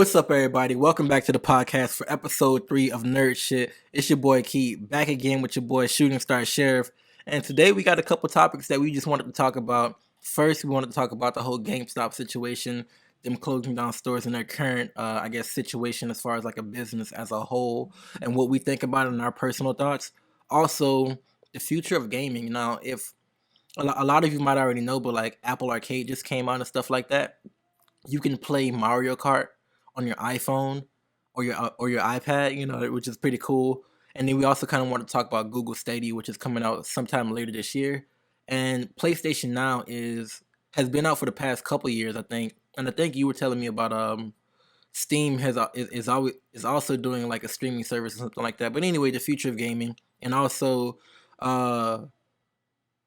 What's up, everybody? Welcome back to the podcast for episode 3 of Nerd Shit. It's your boy Keith, back again with your boy ShootingStar Sheriff. And today we got a couple topics that we just wanted to talk about. First, we wanted to talk about the whole GameStop situation, them closing down stores and their current, situation as far as like a business as a whole, and what we think about it and our personal thoughts. Also, the future of gaming. Now, if a lot of you might already know, but like Apple Arcade just came out and stuff like that, you can play Mario Kart on your iPhone or your iPad, which is pretty cool. And then we also kind of want to talk about Google Stadia, which is coming out sometime later this year. And PlayStation Now has been out for the past couple years, I think. And I think you were telling me about Steam is also doing like a streaming service or something like that. But anyway, the future of gaming and also uh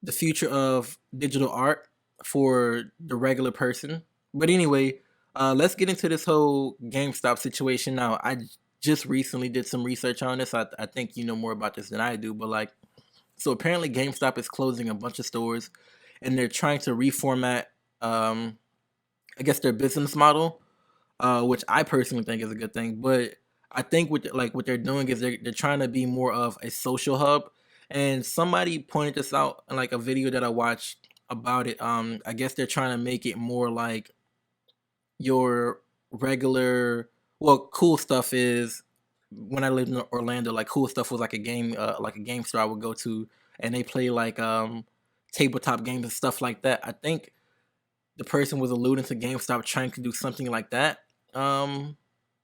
the future of digital art for the regular person. But anyway, let's get into this whole GameStop situation now. I just recently did some research on this. I think you know more about this than I do, but like, so apparently GameStop is closing a bunch of stores and they're trying to reformat, um, I guess, their business model, which I personally think is a good thing. But I think what they're doing is they're trying to be more of a social hub. And somebody pointed this out in like a video that I watched about it. I guess they're trying to make it more like your regular. Well, cool stuff is when I lived in Orlando. Like cool stuff was like a game store I would go to, and they play like tabletop games and stuff like that. I think the person was alluding to GameStop trying to do something like that. Um,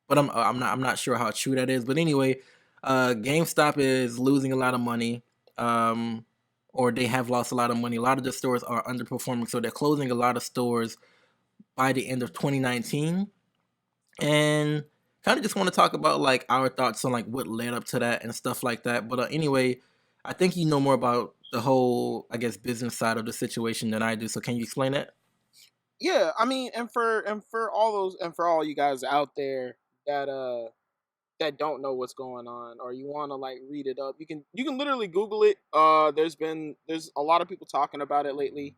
but I'm not sure how true that is. But anyway, GameStop is losing a lot of money, um, or they have lost a lot of money. A lot of the stores are underperforming, so they're closing a lot of stores by the end of 2019. And kind of just want to talk about like our thoughts on like what led up to that and stuff like that. But anyway, I think you know more about the whole, I guess, business side of the situation than I do. So can you explain that? Yeah, I mean, and for all those and for all you guys out there that that don't know what's going on or you want to like read it up, you can literally Google it. There's a lot of people talking about it lately.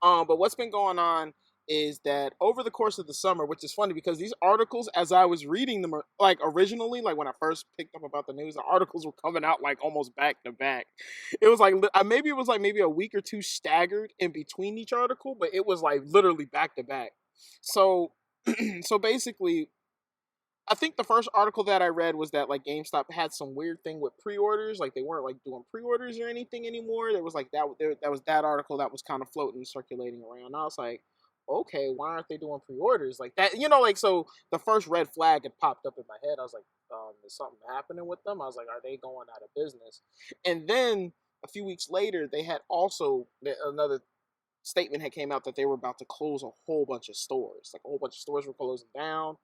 But what's been going on is that over the course of the summer, which is funny because these articles, as I was reading them, like originally, like when I first picked up about the news, the articles were coming out like almost back to back. It was like maybe it was like maybe a week or two staggered in between each article, but it was like literally back to back. So, so basically, I think the first article that I read was that like GameStop had some weird thing with pre-orders, like they weren't like doing pre-orders or anything anymore. There was like that was that article that was kind of floating circulating around. I was like, okay, why aren't they doing pre-orders like that? Like so the first red flag had popped up in my head. I was like, is something happening with them? I was like, are they going out of business? And then a few weeks later, they had also another statement had came out that they were about to close a whole bunch of stores. Like a whole bunch of stores were closing down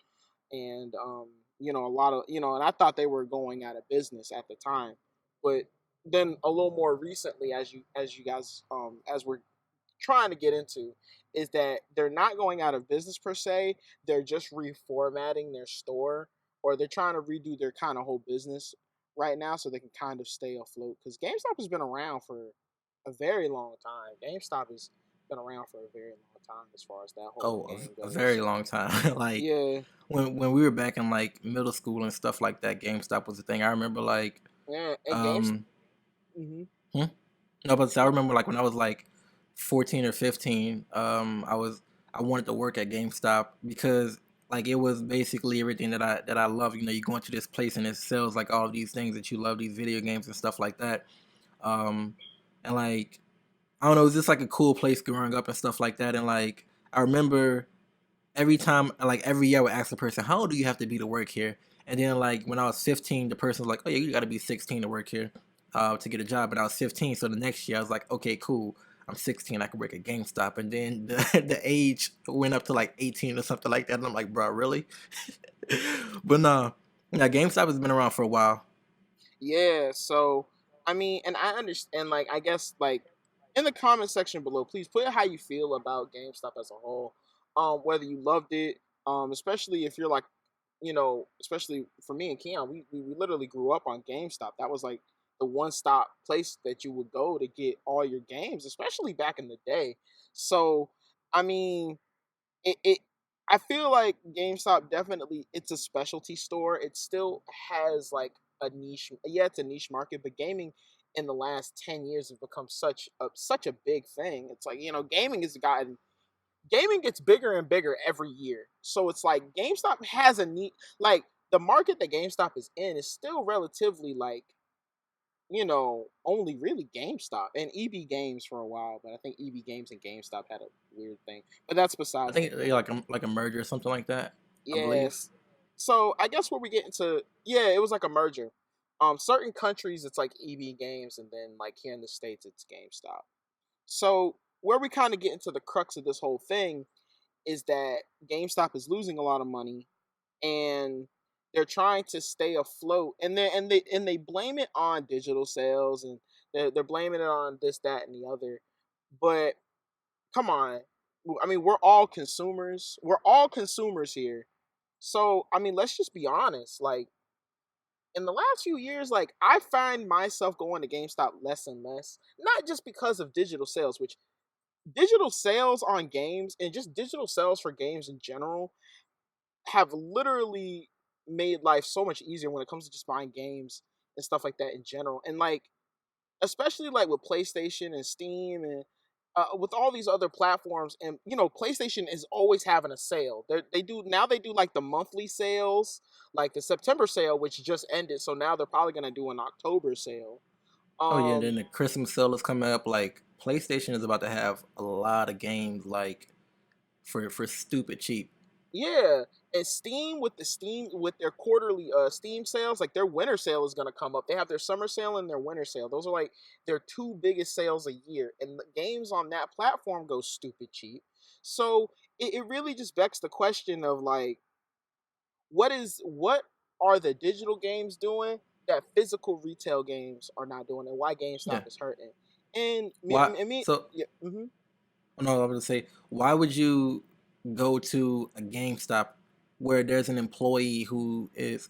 and a lot of and I thought they were going out of business at the time, but then a little more recently, as you guys as we're trying to get into, is that they're not going out of business per se. They're just reformatting their store, or they're trying to redo their kind of whole business right now so they can kind of stay afloat. Because GameStop has been around for a very long time. GameStop has been around for a very long time as far as that whole Oh, game a goes. very long time. Like Yeah, when we were back in like middle school and stuff like that, GameStop was a thing. I remember like yeah, and games. um Hmm. hmm? No, but I remember like when I was like 14 or 15, I wanted to work at GameStop because like it was basically everything that I love. You go into this place and it sells like all of these things that you love, these video games and stuff like that. Um and like I don't know, it was just like a cool place growing up and stuff like that. And like I remember every time, like every year, I would ask the person, "How old do you have to be to work here?" And then, like when I was 15, the person was like, "Oh yeah, you got to be 16 to work here, to get a job." And I was 15, so the next year I was like, "Okay, cool. I'm 16. I can work at GameStop." And then the the age went up to like 18 or something like that. And I'm like, "Bro, really?" But no, yeah, GameStop has been around for a while. Yeah, so I mean, and I understand. Like, I guess, like in the comment section below, please put how you feel about GameStop as a whole. Whether you loved it, especially if you're like, especially for me and Keon, we literally grew up on GameStop. That was like the one stop place that you would go to get all your games, especially back in the day. So, I mean, it I feel like GameStop definitely it's a specialty store. It still has like a niche. Yeah, it's a niche market, but gaming in the last 10 years has become such a big thing. It's like gaming gets bigger and bigger every year. So it's like GameStop has a neat like the market that GameStop is in is still relatively like only really GameStop and EB Games for a while, but I think EB Games and GameStop had a weird thing. But that's I besides the think point. like a merger or something like that. I believe. Yes. So I guess where we get into it was like a merger. Certain countries it's like EB Games, and then like here in the States it's GameStop. So where we kind of get into the crux of this whole thing is that GameStop is losing a lot of money, and they're trying to stay afloat, and they blame it on digital sales, and they're blaming it on this, that, and the other. But come on, I mean, we're all consumers. We're all consumers here. So I mean, let's just be honest. Like in the last few years, like I find myself going to GameStop less and less, not just because of digital sales, which digital sales on games and just digital sales for games in general have literally made life so much easier when it comes to just buying games and stuff like that in general. And like especially like with PlayStation and Steam and with all these other platforms, and PlayStation is always having a sale. They do like the monthly sales, like the September sale, which just ended. So now they're probably gonna do an October sale. Oh yeah, and Um, then the Christmas sale is coming up. Like PlayStation is about to have a lot of games like for stupid cheap. Yeah, and Steam with their quarterly Steam sales, like their winter sale is gonna come up. They have their summer sale and their winter sale. Those are like their two biggest sales a year, and the games on that platform go stupid cheap. So it really just begs the question of like, what are the digital games doing that physical retail games are not doing, and why GameStop Yeah. is hurting? And Why? me So yeah. Mm-hmm. no, I was gonna say, why would you go to a GameStop where there's an employee who is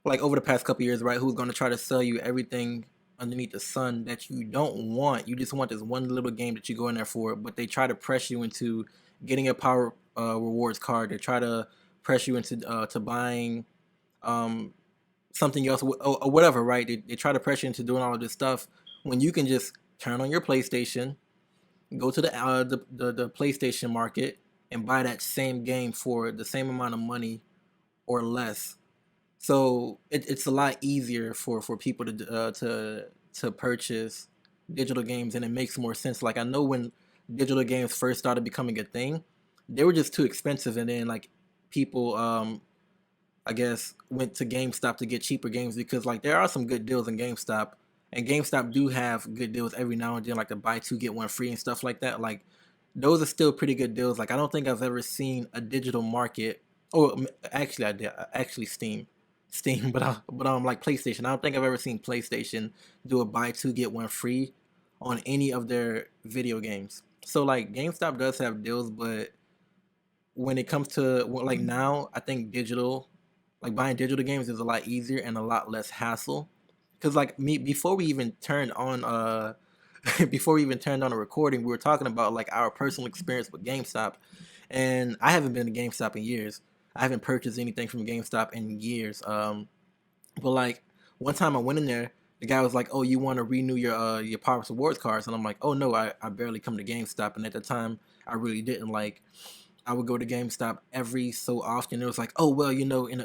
like over the past couple years, right? Who's going to try to sell you everything underneath the sun that you don't want. You just want this one little game that you go in there for, but they try to press you into getting a power rewards card. They try to press you into to buying um, something else or whatever, right? They try to press you into doing all of this stuff when you can just turn on your PlayStation, go to the PlayStation market, and buy that same game for the same amount of money or less. So it's a lot easier for people to purchase digital games, and it makes more sense. Like I know when digital games first started becoming a thing, they were just too expensive, and then like people I guess went to GameStop to get cheaper games because like there are some good deals in GameStop, and GameStop do have good deals every now and then, like the buy two get one free and stuff like that. Like those are still pretty good deals. Like I don't think I've ever seen a digital market. Oh, actually I did. Actually Steam, but like PlayStation. I don't think I've ever seen PlayStation do a buy two get one free on any of their video games. So like GameStop does have deals, but when it comes to like now, I think digital, like buying digital games is a lot easier and a lot less hassle. Cause like me, before we even turned on before we even turned on a recording, we were talking about like our personal experience with GameStop, and I haven't been to GameStop in years. I haven't purchased anything from GameStop in years. But like one time I went in there, the guy was like, "Oh, you want to renew your Power Rewards cards?" And I'm like, "Oh no, I barely come to GameStop." And at the time, I really didn't like. I would go to GameStop every so often. It was like, oh well,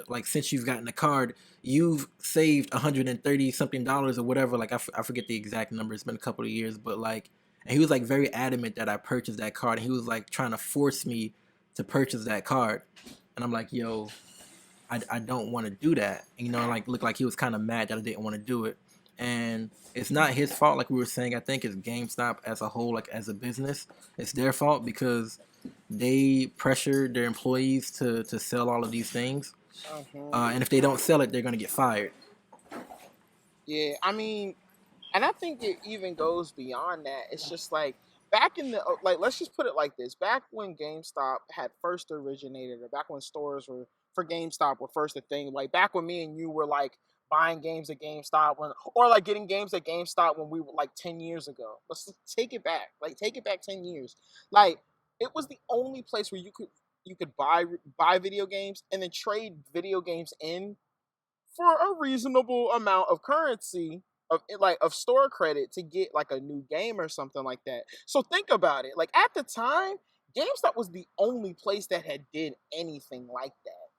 like since you've gotten a card, you've saved 130 something dollars or whatever. Like I forget the exact number. It's been a couple of years, but like, and he was like very adamant that I purchased that card, and he was like trying to force me to purchase that card, and I'm like, yo, I don't want to do that. Like looked like he was kind of mad that I didn't want to do it, and it's not his fault. Like we were saying, I think it's GameStop as a whole, like as a business, it's their fault because they pressure their employees to sell all of these things, Uh-huh. and if they don't sell it, they're gonna get fired. Yeah, I mean, and I think it even goes beyond that. It's just like back in the like let's just put it like this. Back when GameStop had first originated, or back when stores were for GameStop were first a thing, like back when me and you were like buying games at GameStop or like getting games at GameStop when we were like 10 years ago. Let's take it back. Like take it back 10 years. Like it was the only place where you could you could buy video games and then trade video games in for a reasonable amount of currency of store credit to get like a new game or something like that. So think about it. Like at the time, GameStop was the only place that had did anything like that.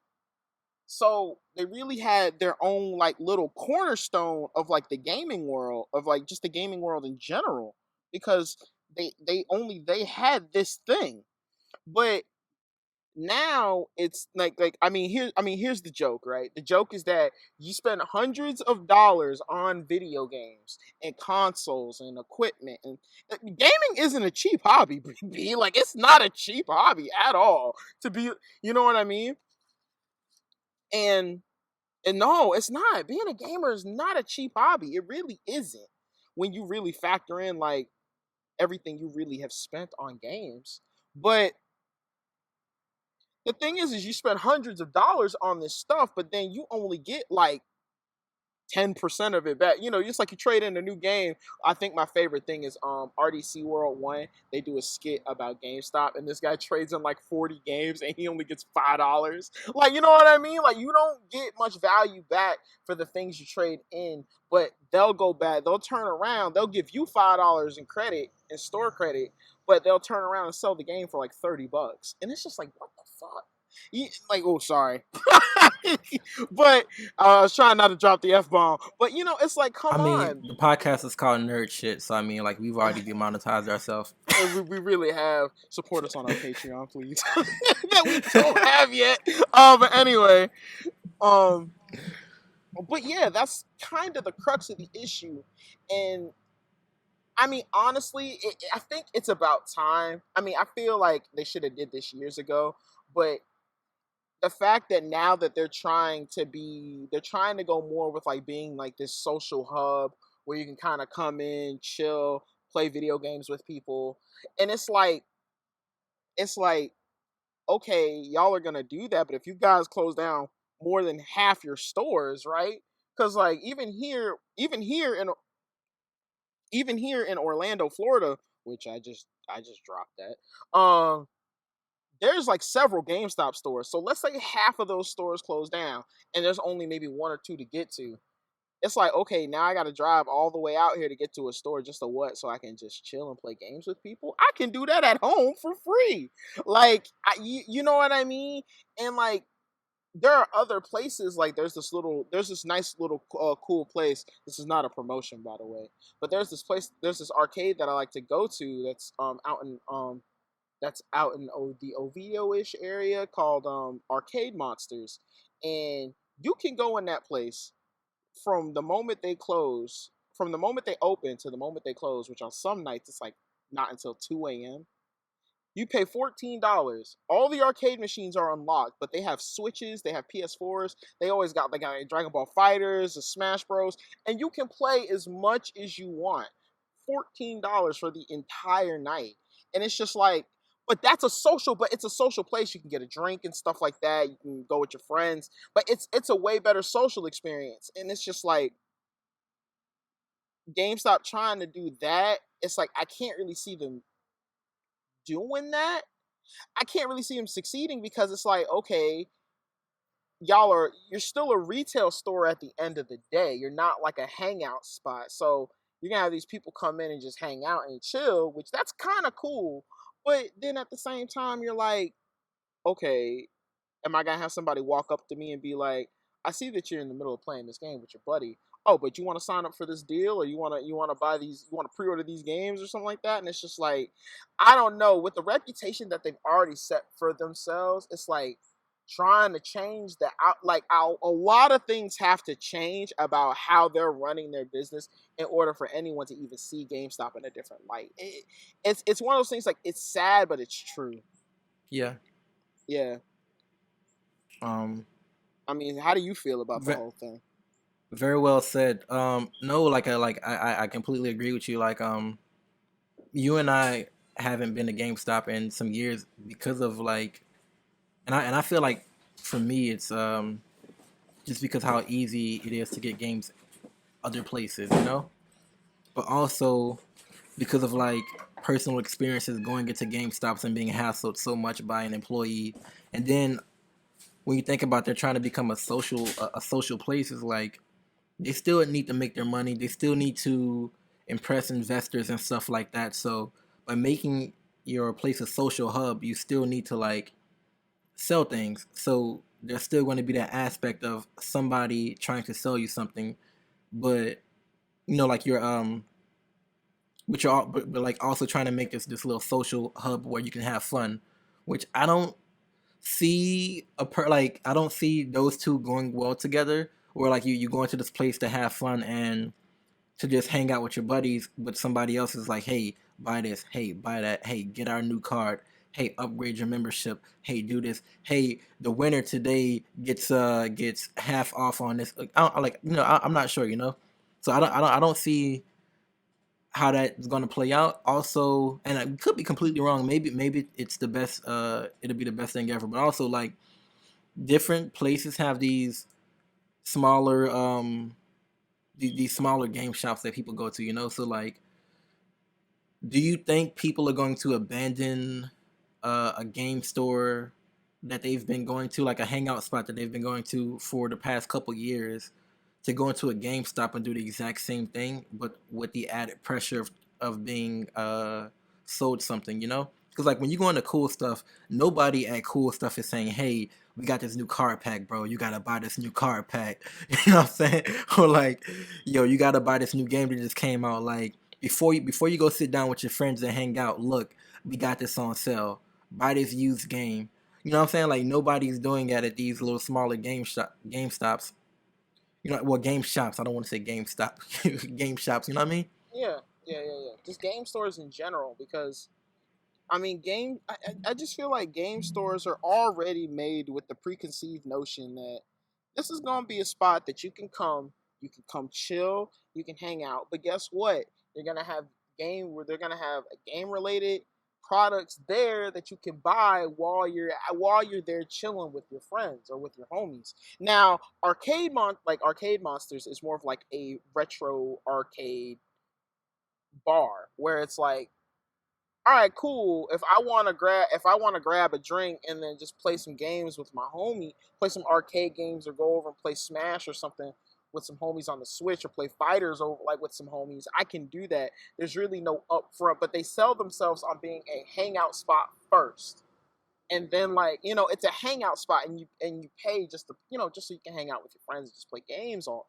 So they really had their own like little cornerstone of like the gaming world, of like just the gaming world in general, because they had this thing. But now it's like here's the joke, right? The joke is that you spend hundreds of dollars on video games and consoles and equipment, and gaming isn't a cheap hobby. B, like it's not a cheap hobby at all to be, you know what I mean? And no, it's not. Being a gamer is not a cheap hobby. It really isn't, when you really factor in like everything you really have spent on games. But the thing is you spend hundreds of dollars on this stuff, but then you only get like 10% of it back. You know, just like you trade in a new game. I think my favorite thing is RDC World 1. They do a skit about GameStop, and this guy trades in like 40 games and he only gets $5. Like, you know what I mean? Like, you don't get much value back for the things you trade in, but they'll go back, they'll turn around, they'll give you $5 in credit, in store credit, but they'll turn around and sell the game for like $30. And it's just like, what the fuck? Like, oh, sorry. But I was trying not to drop the F-bomb. But, you know, it's like, come on. The podcast is called Nerd Shit, so I mean, like, we've already demonetized ourselves. We really have. Support us on our Patreon, please. That we don't have yet. But anyway. But yeah, that's kind of the crux of the issue. And I mean, honestly, I think it's about time. I mean, I feel like they should have did this years ago, but the fact that now that they're trying to go more with like being like this social hub where you can kind of come in, chill, play video games with people, and it's like, okay, y'all are gonna do that, but if you guys close down more than half your stores, right? Because like even here in Orlando, Florida, which I just dropped that. There's like several GameStop stores. So let's say half of those stores close down and there's only maybe one or two to get to. It's like, okay, now I got to drive all the way out here to get to a store just to what? So I can just chill and play games with people? I can do that at home for free. Like, you know what I mean? And like, there are other places, like there's this nice little cool place. This is not a promotion, by the way, but there's this arcade that I like to go to that's out in the Oviedo-ish area called Arcade Monsters. And you can go in that place from the moment they close, from the moment they open to the moment they close, which on some nights it's like not until 2 a.m. You pay $14. All the arcade machines are unlocked, but they have Switches, they have PS4s, they always got like Dragon Ball Fighters, the Smash Bros, and you can play as much as you want. $14 for the entire night. And it's just like, but it's a social place. You can get a drink and stuff like that. You can go with your friends, but it's a way better social experience. And it's just like GameStop trying to do that. It's like I can't really see them doing that. I can't really see them succeeding because it's like, okay, you're still a retail store at the end of the day. You're not like a hangout spot. So you're gonna have these people come in and just hang out and chill, which that's kind of cool. But then at the same time, you're like, okay, am I gonna have somebody walk up to me and be like, I see that you're in the middle of playing this game with your buddy. Oh, but you want to sign up for this deal, or you want to buy these, you want to pre-order these games or something like that? And it's just like, I don't know. With the reputation that they've already set for themselves, it's like trying to change the out. Like a lot of things have to change about how they're running their business in order for anyone to even see GameStop in a different light. It's one of those things, like, it's sad, but it's true. Yeah. Yeah. I mean, how do you feel about the whole thing? Very well said. No, I completely agree with you. Like, you and I haven't been to GameStop in some years because of like, and I feel like for me it's just because how easy it is to get games other places, you know, but also because of like personal experiences going into GameStops and being hassled so much by an employee, and then when you think about they're trying to become a social place, is like they still need to make their money. They still need to impress investors and stuff like that. So by making your place a social hub, you still need to like sell things. So there's still going to be that aspect of somebody trying to sell you something, but like but like also trying to make this little social hub where you can have fun, which I don't see like I don't see those two going well together. Where like you go into this place to have fun and to just hang out with your buddies, but somebody else is like, hey, buy this, hey, buy that, hey, get our new card, hey, upgrade your membership, hey, do this, hey, the winner today gets half off on this. Like, I'm not sure, so I don't see how that's going to play out. Also, and I could be completely wrong. Maybe it's the best. It'll be the best thing ever. But also, like different places have these smaller these smaller game shops that people go to. So like, do you think people are going to abandon a game store that they've been going to, like a hangout spot that they've been going to for the past couple years, to go into a GameStop and do the exact same thing, but with the added pressure of being sold something, Because like when you go into cool stuff, nobody at cool stuff is saying, "Hey, we got this new card pack, bro. You gotta buy this new card pack." You know what I'm saying? Or like, yo, you gotta buy this new game that just came out. Like before you go sit down with your friends and hang out, look, we got this on sale. Buy this used game. You know what I'm saying? Like nobody's doing that at these little smaller game stops. Well, game shops. I don't want to say GameStop. Game shops. You know what I mean? Yeah, yeah. Just game stores in general, because I mean, I just feel like game stores are already made with the preconceived notion that this is gonna be a spot that you can come chill, you can hang out. But guess what? They're gonna have they're gonna have game related products there that you can buy while you're there chilling with your friends or with your homies. Now, Arcade Monsters is more of like a retro arcade bar where it's like, all right, cool. If I want to grab a drink and then just play some games with my homie, play some arcade games, or go over and play Smash or something with some homies on the Switch, or play Fighters over like with some homies, I can do that. There's really no upfront, but they sell themselves on being a hangout spot first, and then like it's a hangout spot, and you pay just to just so you can hang out with your friends and just play games on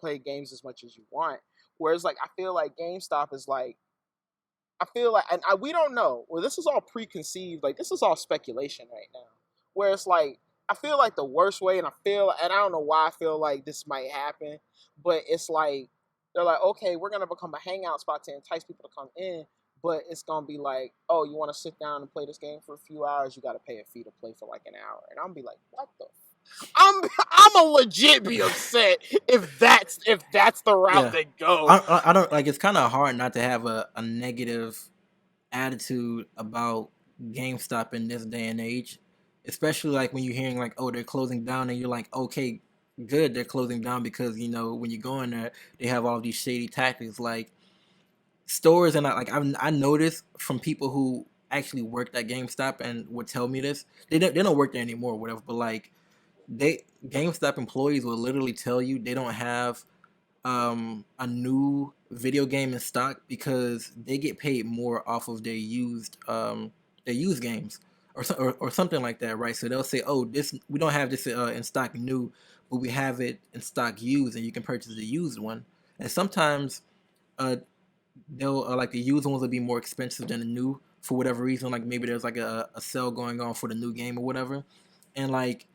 play games as much as you want. Whereas like I feel like GameStop is like, I feel like, and we don't know. Well, this is all preconceived. Like this is all speculation right now. Where it's like, I feel like the worst way, and I don't know why I feel like this might happen, but it's like they're like, okay, we're gonna become a hangout spot to entice people to come in, but it's gonna be like, oh, you want to sit down and play this game for a few hours? You got to pay a fee to play for like an hour, and I'm be like, what the? I'm a legit be upset if that's the route Yeah. they go. I don't like. It's kind of hard not to have a negative attitude about GameStop in this day and age, especially like when you're hearing like, oh, they're closing down, and you're like, okay, good, they're closing down, because when you go in there, they have all these shady tactics, like stores, and I noticed from people who actually worked at GameStop and would tell me this, they don't work there anymore, or whatever, but like they GameStop employees will literally tell you they don't have a new video game in stock because they get paid more off of their used games, or something like that, right? So they'll say, oh, this, we don't have this in stock new, but we have it in stock used, and you can purchase the used one. And sometimes uh they'll like the used ones will be more expensive than the new for whatever reason, like maybe there's like a sale going on for the new game or whatever, and like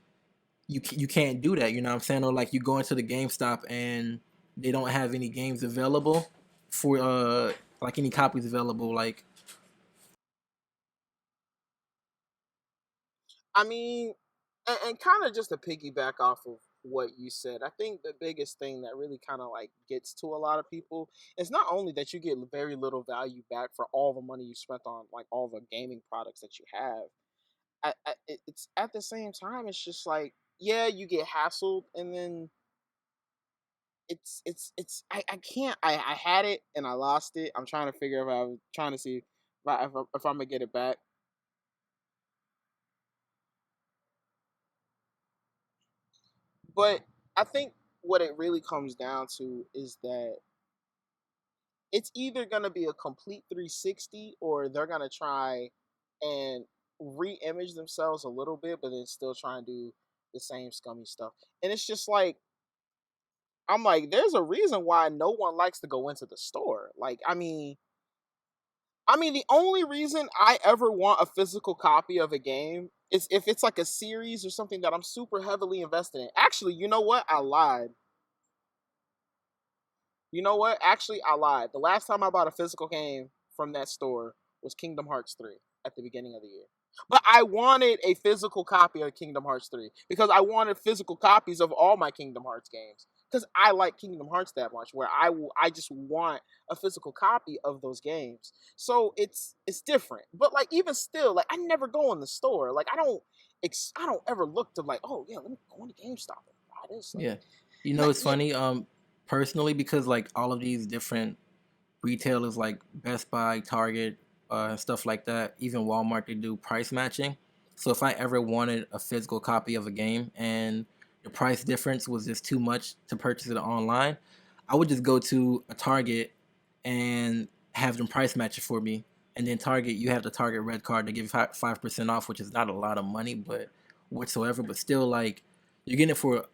you can't do that, you know what I'm saying? Or like you go into the GameStop and they don't have any games available for like any copies available, like I mean, and kind of just to piggyback off of what you said, I think the biggest thing that really kind of like gets to a lot of people is not only that you get very little value back for all the money you spent on like all the gaming products that you have. It's at the same time, it's just like, yeah, you get hassled, and then I can't, I had it and I lost it. I'm trying to figure out, I'm trying to see if I'm gonna get it back. But I think what it really comes down to is that it's either gonna be a complete 360 or they're gonna try and re-image themselves a little bit, but then still try and do the same scummy stuff. And it's just like I'm like, there's a reason why no one likes to go into the store. Like, the only reason I ever want a physical copy of a game is if it's like a series or something that I'm super heavily invested in. Actually, you know what? I lied. You know what? Actually, I lied. The last time I bought a physical game from that store was Kingdom Hearts 3 at the beginning of the year. But I wanted a physical copy of Kingdom Hearts 3 because I wanted physical copies of all my Kingdom Hearts games because I like Kingdom Hearts that much where I just want a physical copy of those games. So it's different. But like even still, like I never go in the store. Like I don't ever look to like, oh yeah, let me go into GameStop and buy this. Like Yeah, you know not, it's funny. Personally, because like all of these different retailers like Best Buy, Target, stuff like that, even Walmart, they do price matching. So if I ever wanted a physical copy of a game and the price difference was just too much to purchase it online, I would just go to a Target and have them price match it for me. And then Target, you have the Target Red Card to give you 5% off, which is not a lot of money, but whatsoever. But still, like you're getting it for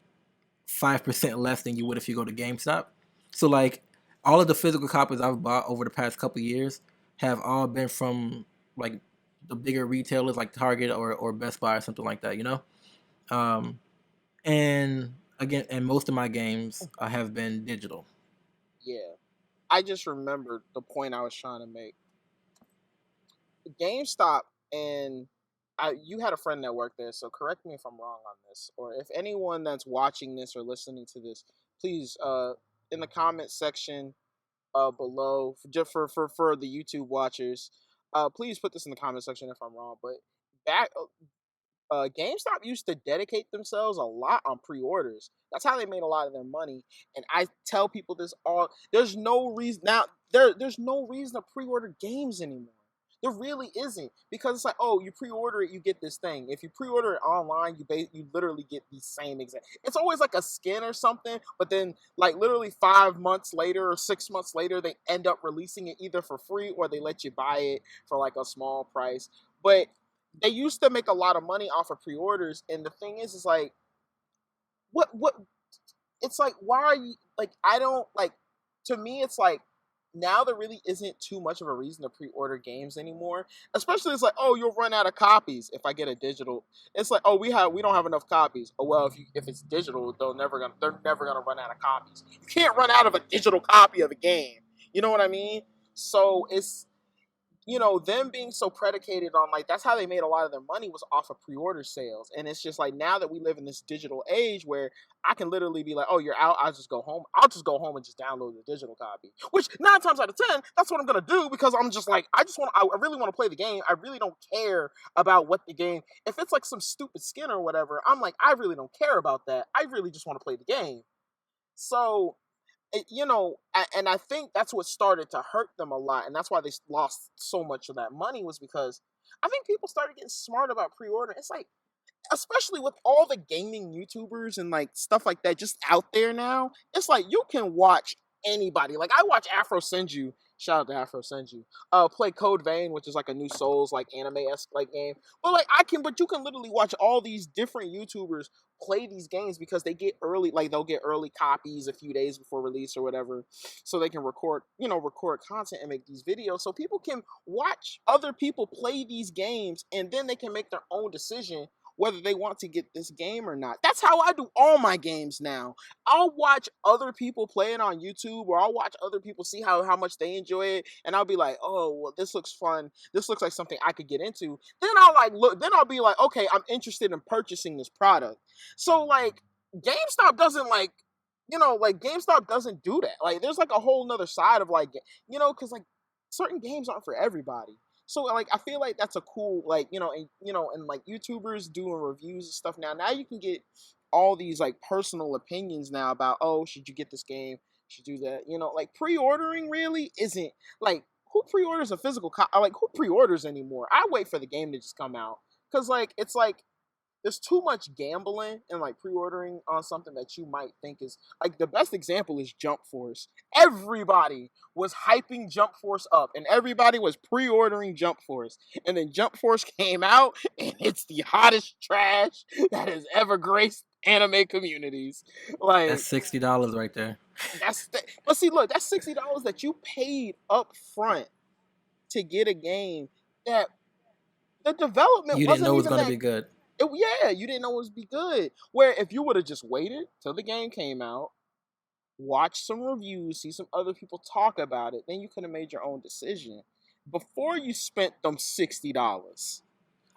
5% less than you would if you go to GameStop. So like all of the physical copies I've bought over the past couple years have all been from like the bigger retailers like Target or Best Buy or something like that, you know? Um, and again, and most of my games have been digital. yeah. I just remembered the point I was trying to make. GameStop and you had a friend that worked there, so correct me if I'm wrong on this, or if anyone that's watching this or listening to this, please in the comment section below just for the YouTube watchers, please put this in the comment section if I'm wrong. But back GameStop used to dedicate themselves a lot on pre-orders. That's how they made a lot of their money. And I tell people this all. There's no reason now. There's no reason to pre-order games anymore. There really isn't because it's like, oh, you pre-order it, you get this thing. If you pre-order it online, you literally get the same exact. It's always like a skin or something, but then like literally 5 months later or 6 months later, they end up releasing it either for free or they let you buy it for like a small price. But they used to make a lot of money off of pre-orders, and the thing is like what it's like why are you like I don't like to me it's like now there really isn't too much of a reason to pre-order games anymore, especially it's like, oh, you'll run out of copies if I get a digital. It's like, oh, we don't have enough copies. Oh well, if it's digital, they're never gonna run out of copies. You can't run out of a digital copy of a game, you know what I mean? So it's, them being so predicated on like that's how they made a lot of their money was off of pre-order sales. And it's just like now that we live in this digital age where I can literally be like, oh, you're out, I'll just go home. I'll just go home and just download the digital copy. Which 9 times out of 10, that's what I'm gonna do because I'm just like, I really want to play the game. I really don't care about what the game. If it's like some stupid skin or whatever, I'm like, I really don't care about that. I really just want to play the game. So and I think that's what started to hurt them a lot, and that's why they lost so much of that money was because I think people started getting smart about pre-order. It's like, especially with all the gaming YouTubers and like stuff like that just out there now, it's like you can watch anybody. Like I watch Afro Senju, shout out to Afro Senju, play Code Vein, which is like a new Souls like anime-esque like game. But you can literally watch all these different YouTubers play these games because they'll get early copies a few days before release or whatever, so they can record content and make these videos so people can watch other people play these games and then they can make their own decision whether they want to get this game or not. That's how I do all my games now. I'll watch other people play it on YouTube, or I'll watch other people see how much they enjoy it, and I'll be like, oh, well, this looks fun. This looks like something I could get into. Then I'll like look. Then I'll be like, okay, I'm interested in purchasing this product. So like, GameStop doesn't like GameStop doesn't do that. Like, there's like a whole nother side of like, because like certain games aren't for everybody. So like I feel like that's a cool like and like YouTubers doing reviews and stuff now. Now you can get all these like personal opinions now about, oh, should you get this game? Should do that? Like pre-ordering really isn't like who pre-orders a physical like who pre-orders anymore? I wait for the game to just come out because like it's like there's too much gambling and like pre-ordering on something that you might think is like the best example is Jump Force. Everybody was hyping Jump Force up and everybody was pre-ordering Jump Force. And then Jump Force came out and it's the hottest trash that has ever graced anime communities. That's Like $60 right there. but see, look, that's $60 that you paid up front to get a game that the development You didn't wasn't know it was even gonna that. be good. Yeah, you didn't know it would be good. Where if you would have just waited till the game came out, watched some reviews, see some other people talk about it, then you could have made your own decision before you spent them $60.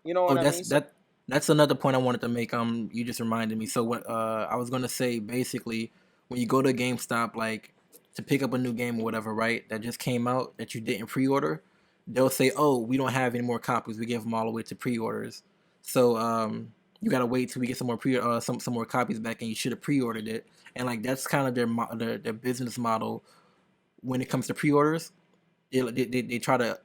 You know Oh, what I mean? So that's another point I wanted to make. You just reminded me. So what I was gonna say basically, when you go to GameStop, like to pick up a new game or whatever, right? That just came out that you didn't pre-order, they'll say, "Oh, we don't have any more copies. We give them all away to pre-orders." So you gotta wait till we get some more some more copies back, and you should have pre-ordered it. And like that's kind of their business model when it comes to pre-orders. They try to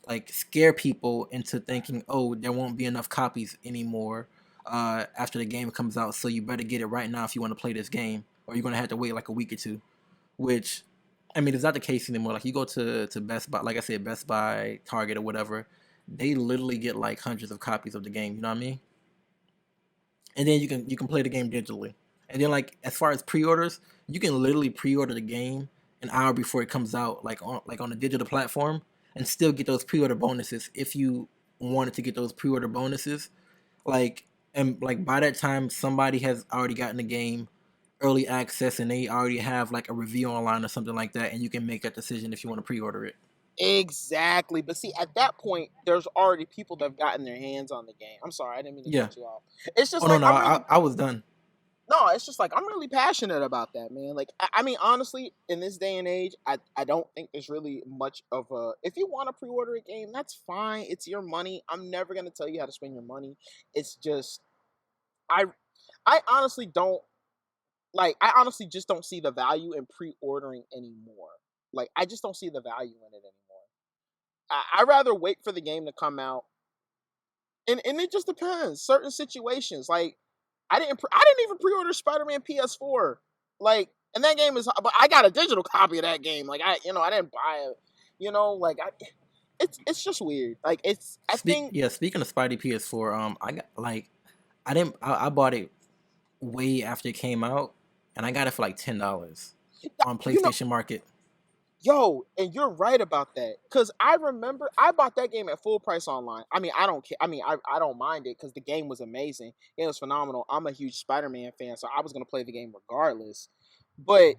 like scare people into thinking, oh, there won't be enough copies anymore after the game comes out, so you better get it right now if you want to play this game, or you're gonna have to wait like a week or two. Which, I mean, it's not the case anymore. Like you go to Best Buy, like I said, Best Buy, Target, or whatever, they literally get like hundreds of copies of the game. You know what I mean? And then you can play the game digitally. And then like as far as pre-orders, you can literally pre-order the game an hour before it comes out, like on a digital platform, and still get those pre-order bonuses if you wanted to get those pre-order bonuses. Like and like by that time, somebody has already gotten the game early access, and they already have like a review online or something like that, and you can make that decision if you want to pre-order it. exactly. But see, at that point, there's already people that have gotten their hands on the game. I'm sorry, I didn't mean to Yeah. cut you off. It's just Oh no, like no, I was done. no, it's just like I'm really passionate about that, man. Like I mean, honestly, in this day and age, I don't think there's really much of a. If you want to pre-order a game, that's fine. It's your money. I'm never gonna tell you how to spend your money. It's just I I honestly don't like. I honestly just don't see the value in pre-ordering anymore. Like I just don't see the value in it anymore. I rather wait for the game to come out, and it just depends. Certain situations, like I didn't even pre-order Spider-Man PS4. Like, and that game is, but I got a digital copy of that game. Like I didn't buy it. Like it's just weird. Like I think Speaking of Spidey PS4, I got like I didn't I bought it way after it came out, and I got it for like $10 on you know, PlayStation Market. yo, and you're right about that. Cause I remember I bought that game at full price online. I mean, I don't care. I mean, I don't mind it because the game was amazing. It was phenomenal. I'm a huge Spider-Man fan, so I was gonna play the game regardless. But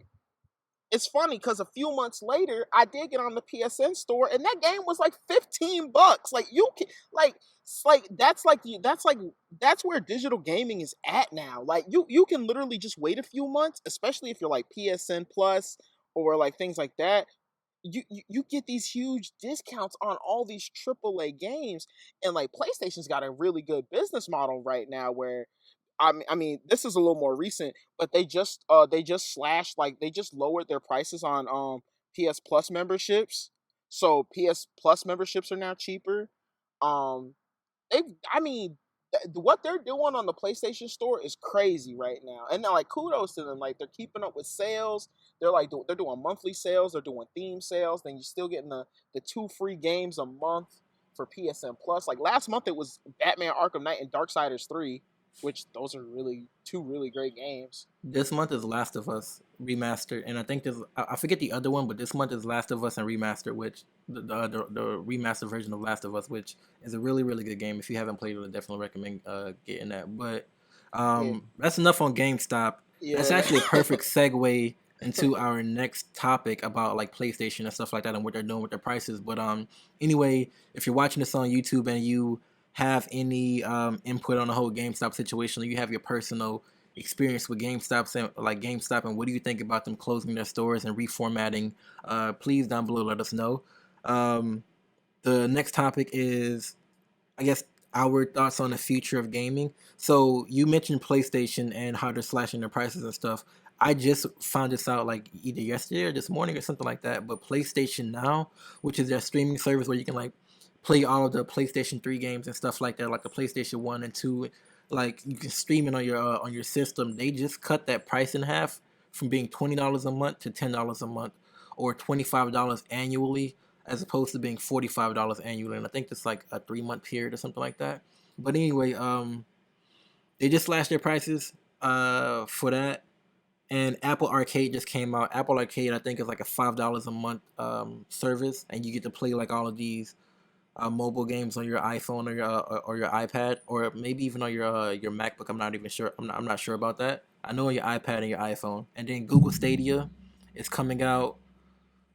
it's funny because a few months later, I did get on the PSN store, and that game was like $15. Like you can, that's where digital gaming is at now. Like you can literally just wait a few months, especially if you're like PSN Plus or like things like that. You get these huge discounts on all these AAA games, and like PlayStation's got a really good business model right now where I mean, this is a little more recent, but they just slashed like they just lowered their prices on PS Plus memberships. So PS Plus memberships are now cheaper. Um, they I mean, what they're doing on the PlayStation Store is crazy right now, and they're like kudos to them. Like they're keeping up with sales. They're like they're doing monthly sales. They're doing theme sales. Then you're still getting the two free games a month for PSN Plus. Like last month it was Batman Arkham Knight and Darksiders 3, which those are really two really great games. This month is Last of Us remastered, and I think there's I forget the other one, but this month is Last of Us and remastered, which the remastered version of Last of Us, which is a really really good game. If you haven't played it, I definitely recommend getting that. But Yeah, that's enough on GameStop. That's yeah, actually a perfect segue into our next topic about like PlayStation and stuff like that and what they're doing with their prices. But anyway, if you're watching this on YouTube and you have any input on the whole GameStop situation, or you have your personal experience with GameStop and what do you think about them closing their stores and reformatting, please down below let us know. Um, the next topic is, I guess, our thoughts on the future of gaming. So you mentioned PlayStation and how they're slashing their prices and stuff. I just found this out like either yesterday or this morning or something like that. But PlayStation Now, which is their streaming service where you can like play all of the PlayStation 3 games and stuff like that, like the PlayStation 1 and 2, like you can stream it on your system. They just cut that price in half from being $20 a month to $10 a month, or $25 annually, as opposed to being $45 annually. And I think it's like a 3 month period or something like that. But anyway, they just slashed their prices for that. And Apple Arcade just came out. Apple Arcade, I think, is like a $5 a month service, and you get to play like all of these mobile games on your iPhone or your iPad, or maybe even on your MacBook. I'm not even sure. I'm not sure about that. I know on your iPad and your iPhone. And then Google Stadia is coming out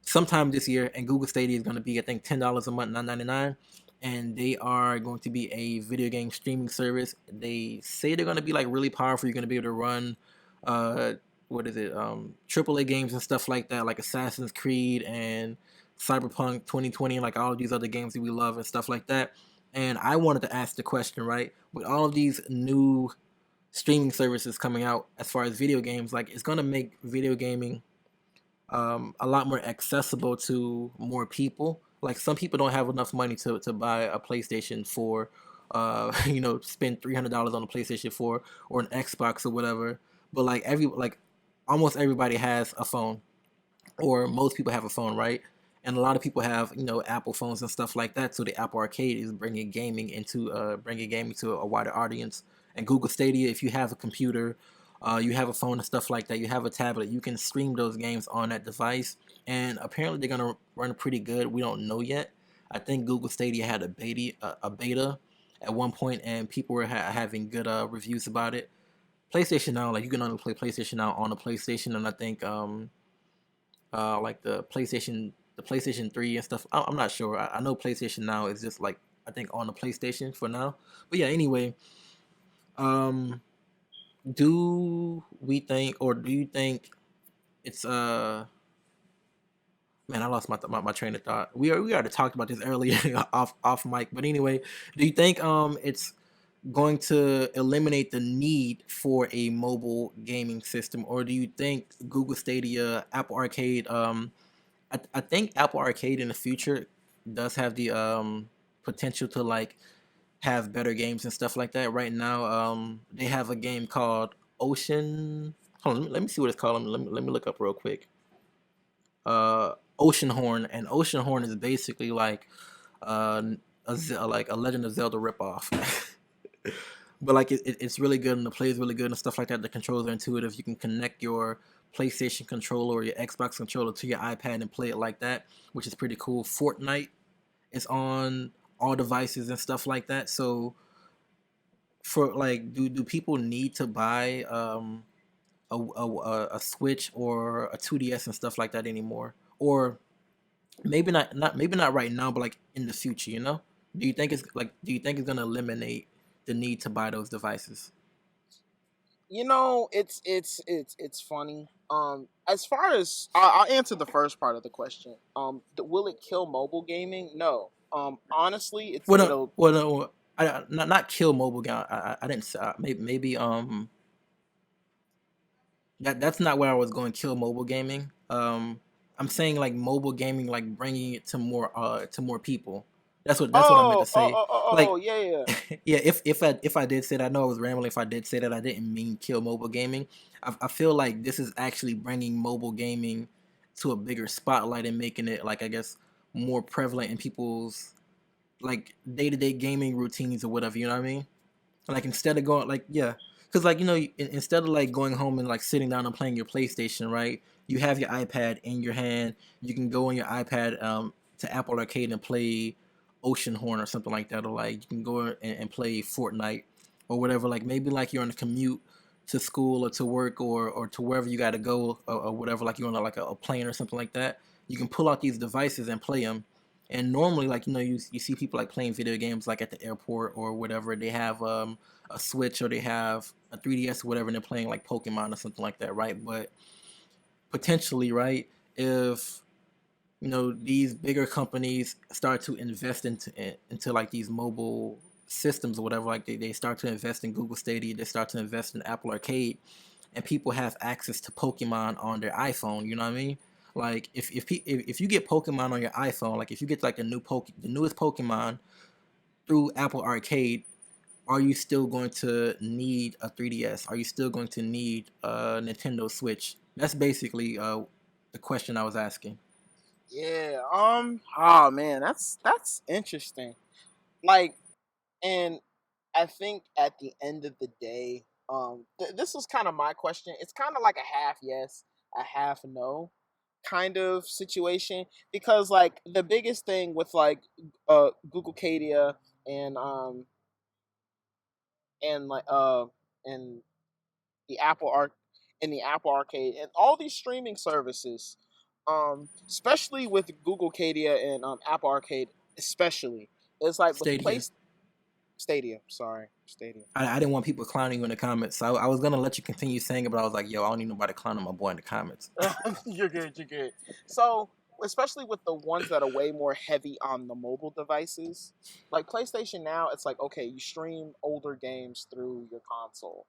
sometime this year, and Google Stadia is going to be, I think, $10 a month, $9.99, and they are going to be a video game streaming service. They say they're going to be like really powerful. You're going to be able to run, what is it, AAA games and stuff like that, like Assassin's Creed and Cyberpunk 2020, and like all of these other games that we love and stuff like that. And I wanted to ask the question, right? With all of these new streaming services coming out as far as video games, like it's going to make video gaming a lot more accessible to more people. Like some people don't have enough money to buy a PlayStation 4, spend $300 on a PlayStation 4 or an Xbox or whatever. But like almost everybody has a phone, or most people have a phone, right? And a lot of people have Apple phones and stuff like that. So the Apple Arcade is bringing gaming to a wider audience. And Google Stadia, if you have a computer, you have a phone and stuff like that, you have a tablet, you can stream those games on that device. And apparently they're gonna run pretty good. We don't know yet. I think Google Stadia had a beta at one point, and people were having good reviews about it. PlayStation Now, like you can only play PlayStation Now on a PlayStation, and I think like the PlayStation 3 and stuff. I'm not sure. I know PlayStation Now is just like, I think, on the PlayStation for now. But yeah, anyway, um, do you think it's man, I lost my train of thought. We already talked about this earlier off mic, but anyway, do you think it's going to eliminate the need for a mobile gaming system, or do you think Google Stadia, Apple Arcade, I think Apple Arcade in the future does have the potential to like have better games and stuff like that. Right now, they have a game called Ocean. Hold on, let me see what it's called. Let me look up real quick. Ocean Horn, and Ocean Horn is basically like like a Legend of Zelda ripoff. But like it's really good, and the play is really good and stuff like that. The controls are intuitive. You can connect your PlayStation controller or your Xbox controller to your iPad and play it like that, which is pretty cool. Fortnite is on all devices and stuff like that. So for like, do people need to buy a Switch or a 2DS and stuff like that anymore? Or maybe not right now, but like in the future, you know? Do you think it's gonna eliminate the need to buy those devices? It's funny. As far as I'll answer the first part of the question. Will it kill mobile gaming? No. Honestly, Well, no, it'll. well, no, not kill mobile game. I didn't say, maybe that's not where I was going. Kill mobile gaming. I'm saying like mobile gaming, like bringing it to more people. That's what I meant to say. Like, Yeah, yeah. yeah, if I did say that, I know I was rambling. If I did say that, I didn't mean kill mobile gaming. I feel like this is actually bringing mobile gaming to a bigger spotlight and making it, like, I guess, more prevalent in people's like day to day gaming routines or whatever. You know what I mean? Like instead of going like, yeah, because like, instead of like going home and like sitting down and playing your PlayStation, right? You have your iPad in your hand. You can go on your iPad to Apple Arcade and play Ocean Horn or something like that, or like you can go and play Fortnite or whatever. Like maybe like you're on a commute to school or to work or to wherever you got to go, or whatever. Like you're on like a plane or something like that. You can pull out these devices and play them. And normally, like, you see people like playing video games like at the airport or whatever. They have a Switch, or they have a 3DS or whatever, and they're playing like Pokemon or something like that, right? But potentially, right, if these bigger companies start to invest into like these mobile systems or whatever, like they start to invest in Google Stadia, they start to invest in Apple Arcade, and people have access to Pokemon on their iPhone. You know what I mean? Like if you get Pokemon on your iPhone, like if you get like the newest Pokemon through Apple Arcade, are you still going to need a 3DS? Are you still going to need a Nintendo Switch? That's basically the question I was asking. Yeah. Oh man, that's interesting. Like, and I think at the end of the day, this was kind of my question. It's kind of like a half yes, a half no kind of situation, because like the biggest thing with like Google Cadia and and like and the Apple Arc in the Apple Arcade and all these streaming services, especially with Google Cadia and Apple Arcade, especially, it's like with Stadia. Place Stadium. Sorry, Stadium. I didn't want people clowning you in the comments, so I was gonna let you continue saying it, but I was like, yo, I don't need nobody clowning my boy in the comments. You're good. You're good. So, especially with the ones that are way more heavy on the mobile devices, like PlayStation now, it's like okay, you stream older games through your console,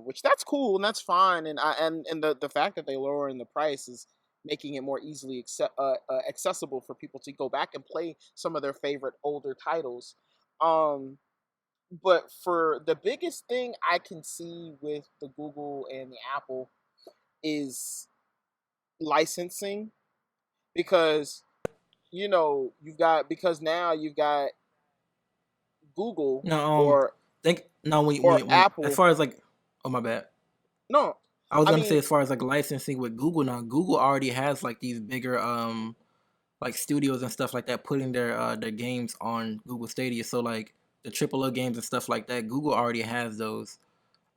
which that's cool and that's fine, and the fact that they lowering the price is making it more easily accessible for people to go back and play some of their favorite older titles. Um, but for the biggest thing I can see with the Google and the Apple is licensing, because you've got, because now you've got Google No, or think no when as Apple. far as like, oh my bad. No, I was I gonna say mean, as far as like licensing with Google now, Google already has like these bigger like studios and stuff like that putting their games on Google Stadia. So like the AAA games and stuff like that, Google already has those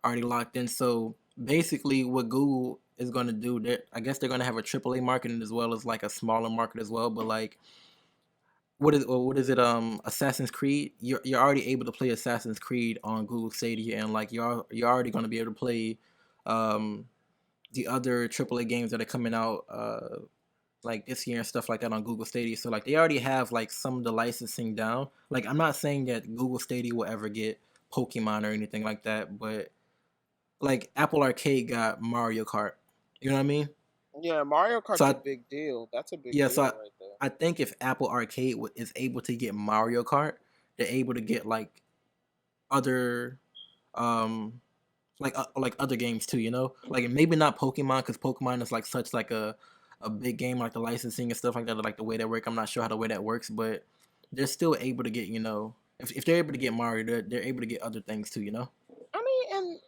already locked in. So basically, what Google is going to do, I guess they're going to have a AAA market as well as like a smaller market as well. But like, what is it? Assassin's Creed. You're already able to play Assassin's Creed on Google Stadia, and like you're already going to be able to play um the other AAA games that are coming out like this year and stuff like that on Google Stadia. So like they already have like some of the licensing down. Like I'm not saying that Google Stadia will ever get Pokemon or anything like that, but like Apple Arcade got Mario Kart. You know what I mean? yeah, Mario So Kart's a big deal. That's a big yeah, so deal right there. I think if Apple Arcade is able to get Mario Kart, they're able to get other um like other games too. You know, like maybe not Pokemon because Pokemon is like such like a big game, like the licensing and stuff like that, like the way that work. I'm not sure how the way that works, but they're still able to get if they're able to get Mario, they're able to get other things too. You know? I mean,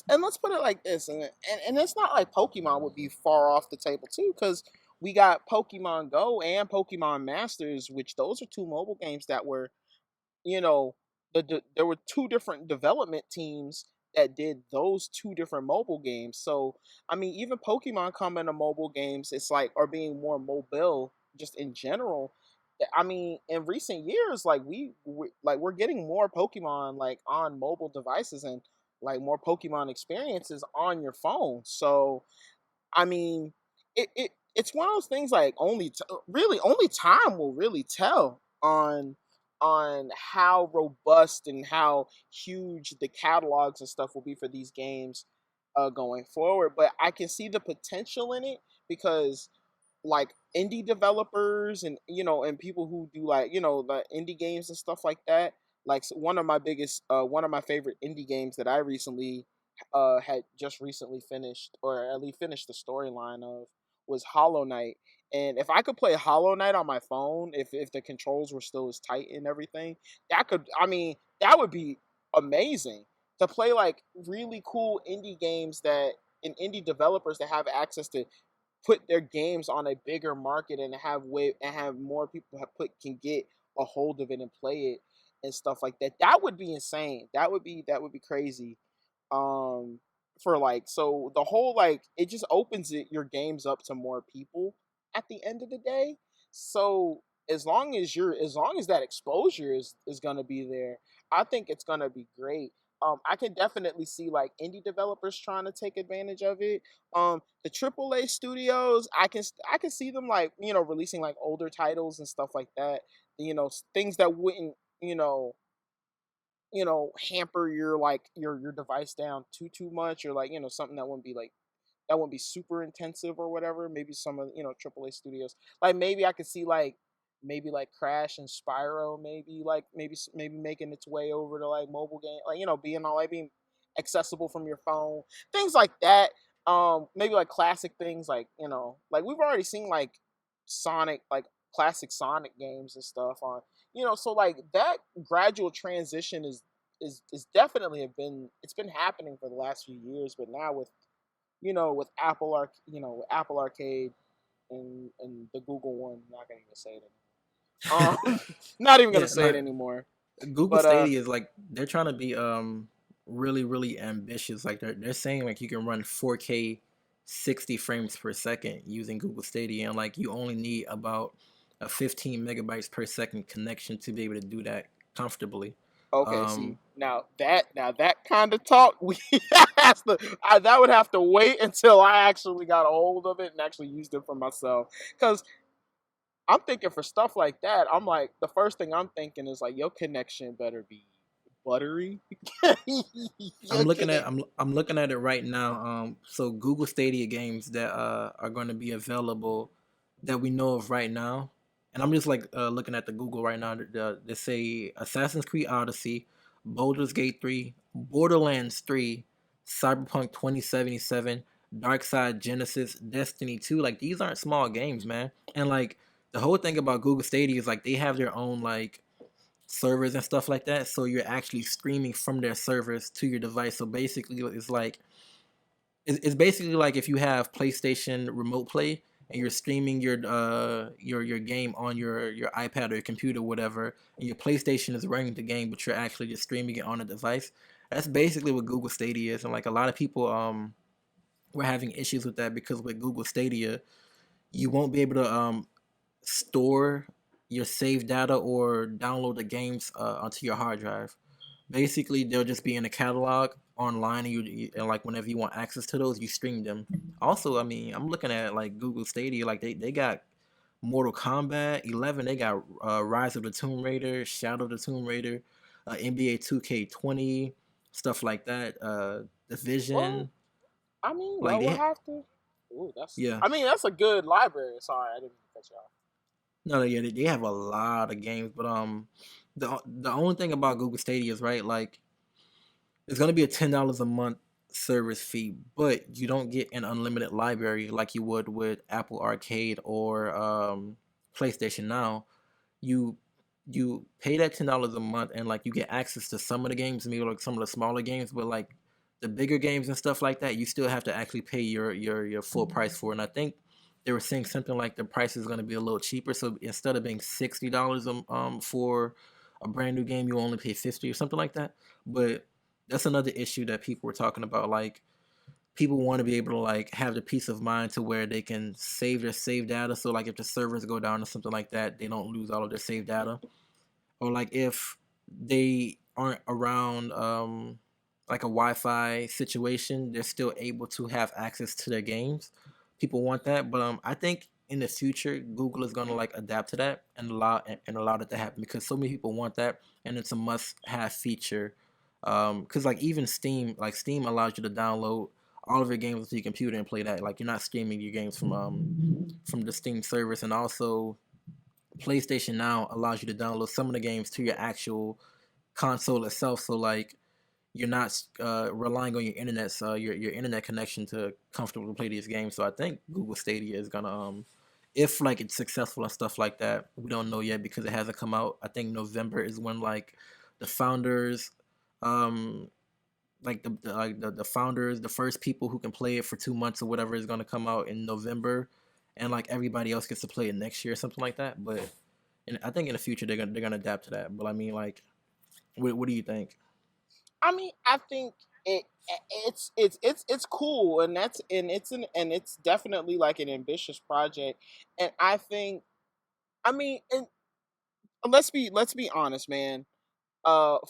and let's put it like this, and it's not like Pokemon would be far off the table too, because we got Pokemon Go and Pokemon Masters, which those are two mobile games that were, you know, there were two different development teams that did those two different mobile games. So I mean, even Pokemon come into mobile games. It's like, are being more mobile just in general. I mean, in recent years, like we're getting more Pokemon like on mobile devices, and like more Pokemon experiences on your phone. So I mean, it's one of those things like really only time will really tell on how robust and how huge the catalogs and stuff will be for these games going forward. But I can see the potential in it, because like indie developers and and people who do like the indie games and stuff like that. Like one of my favorite indie games that I recently had just recently finished, or at least finished the storyline of, was Hollow Knight. And if I could play Hollow Knight on my phone, if the controls were still as tight and everything, that would be amazing to play like really cool indie games that and indie developers that have access to put their games on a bigger market and have more people can get a hold of it and play it and stuff like that. That would be insane. That would be crazy. For like, so the whole, like, it just opens your games up to more people at the end of the day. So as long as that exposure is gonna be there, I think it's gonna be great. I can definitely see like indie developers trying to take advantage of it. The AAA studios, I can see them like releasing like older titles and stuff like that. Things that wouldn't you know hamper your device down too much, or like something that wouldn't be super intensive or whatever. Maybe some of AAA studios, like maybe I could see maybe like Crash and Spyro, maybe making its way over to like mobile game, like being accessible from your phone, things like that. Maybe like classic things like we've already seen like Sonic, like classic Sonic games and stuff on, so like that gradual transition is definitely it's been happening for the last few years, but now with with Apple Arcade and the Google one. I'm not gonna even say it anymore. Not even gonna Yeah, say it no, anymore. Google But Stadia is like they're trying to be really really ambitious. Like they're saying like you can run 4K 60 frames per second using Google Stadia, and like you only need about a 15 megabytes per second connection to be able to do that comfortably. okay, see Um, now that kind of talk we that would have to wait until I actually got a hold of it and actually used it for myself. Because I'm thinking for stuff like that, I'm like the first thing I'm thinking is like your connection better be buttery. I'm Your looking at connect. I'm looking at it right now. So Google Stadia games that are going to be available that we know of right now, and I'm just like looking at the Google right now. They say Assassin's Creed Odyssey, Baldur's Gate 3, Borderlands 3, Cyberpunk 2077, Darkside Genesis, Destiny 2. Like these aren't small games, man. And like the whole thing about Google Stadia is like they have their own like servers and stuff like that. So you're actually streaming from their servers to your device. So basically, it's basically like if you have PlayStation Remote Play and you're streaming your game on your iPad or your computer, whatever, and your PlayStation is running the game, but you're actually just streaming it on a device. That's basically what Google Stadia is, and like a lot of people were having issues with that because with Google Stadia, you won't be able to store your save data or download the games onto your hard drive. Basically, they'll just be in a catalog online, and and like whenever you want access to those, you stream them. Also, I mean, I'm looking at like Google Stadia, like they got Mortal Kombat 11, they got Rise of the Tomb Raider, Shadow of the Tomb Raider, NBA 2K20, stuff like that. Well, Division, I mean, like we'll have to. Ooh, yeah. that's a good library. Sorry, I didn't mean to cut you off. No, yeah, they have a lot of games, but the only thing about Google Stadia is right, like it's gonna be a $10 a month service fee, but you don't get an unlimited library like you would with Apple Arcade or PlayStation Now. You you pay that $10 a month and like you get access to some of the games, maybe like some of the smaller games, but like the bigger games and stuff like that, you still have to actually pay your full price for. And I think they were saying something like the price is going to be a little cheaper. So instead of being $60 for a brand new game, you only pay 50 or something like that. But that's another issue that people were talking about. Like people want to be able to like have the peace of mind to where they can save their save data. So like if the servers go down or something like that, they don't lose all of their save data. Or like if they aren't around like a Wi-Fi situation, they're still able to have access to their games. People want that, but I think in the future Google is gonna like adapt to that and allow that to happen because so many people want that and it's a must-have feature. Because like even Steam, like Steam allows you to download all of your games to your computer and play that. Like you're not streaming your games from the Steam service, and also PlayStation Now allows you to download some of the games to your actual console itself. So like you're not relying on your internet, your internet connection to comfortably play these games. So I think Google Stadia is gonna if like it's successful and stuff like that. We don't know yet because it hasn't come out. I think November is when like the founders um like the founders, the first people who can play it for 2 months or whatever is gonna come out in November, and like everybody else gets to play it next year or something like that. But and I think in the future they're gonna adapt to that. But I mean, like, what do you think? I mean, I think it it's cool, and it's definitely like an ambitious project, and I think I mean, and let's be honest, man.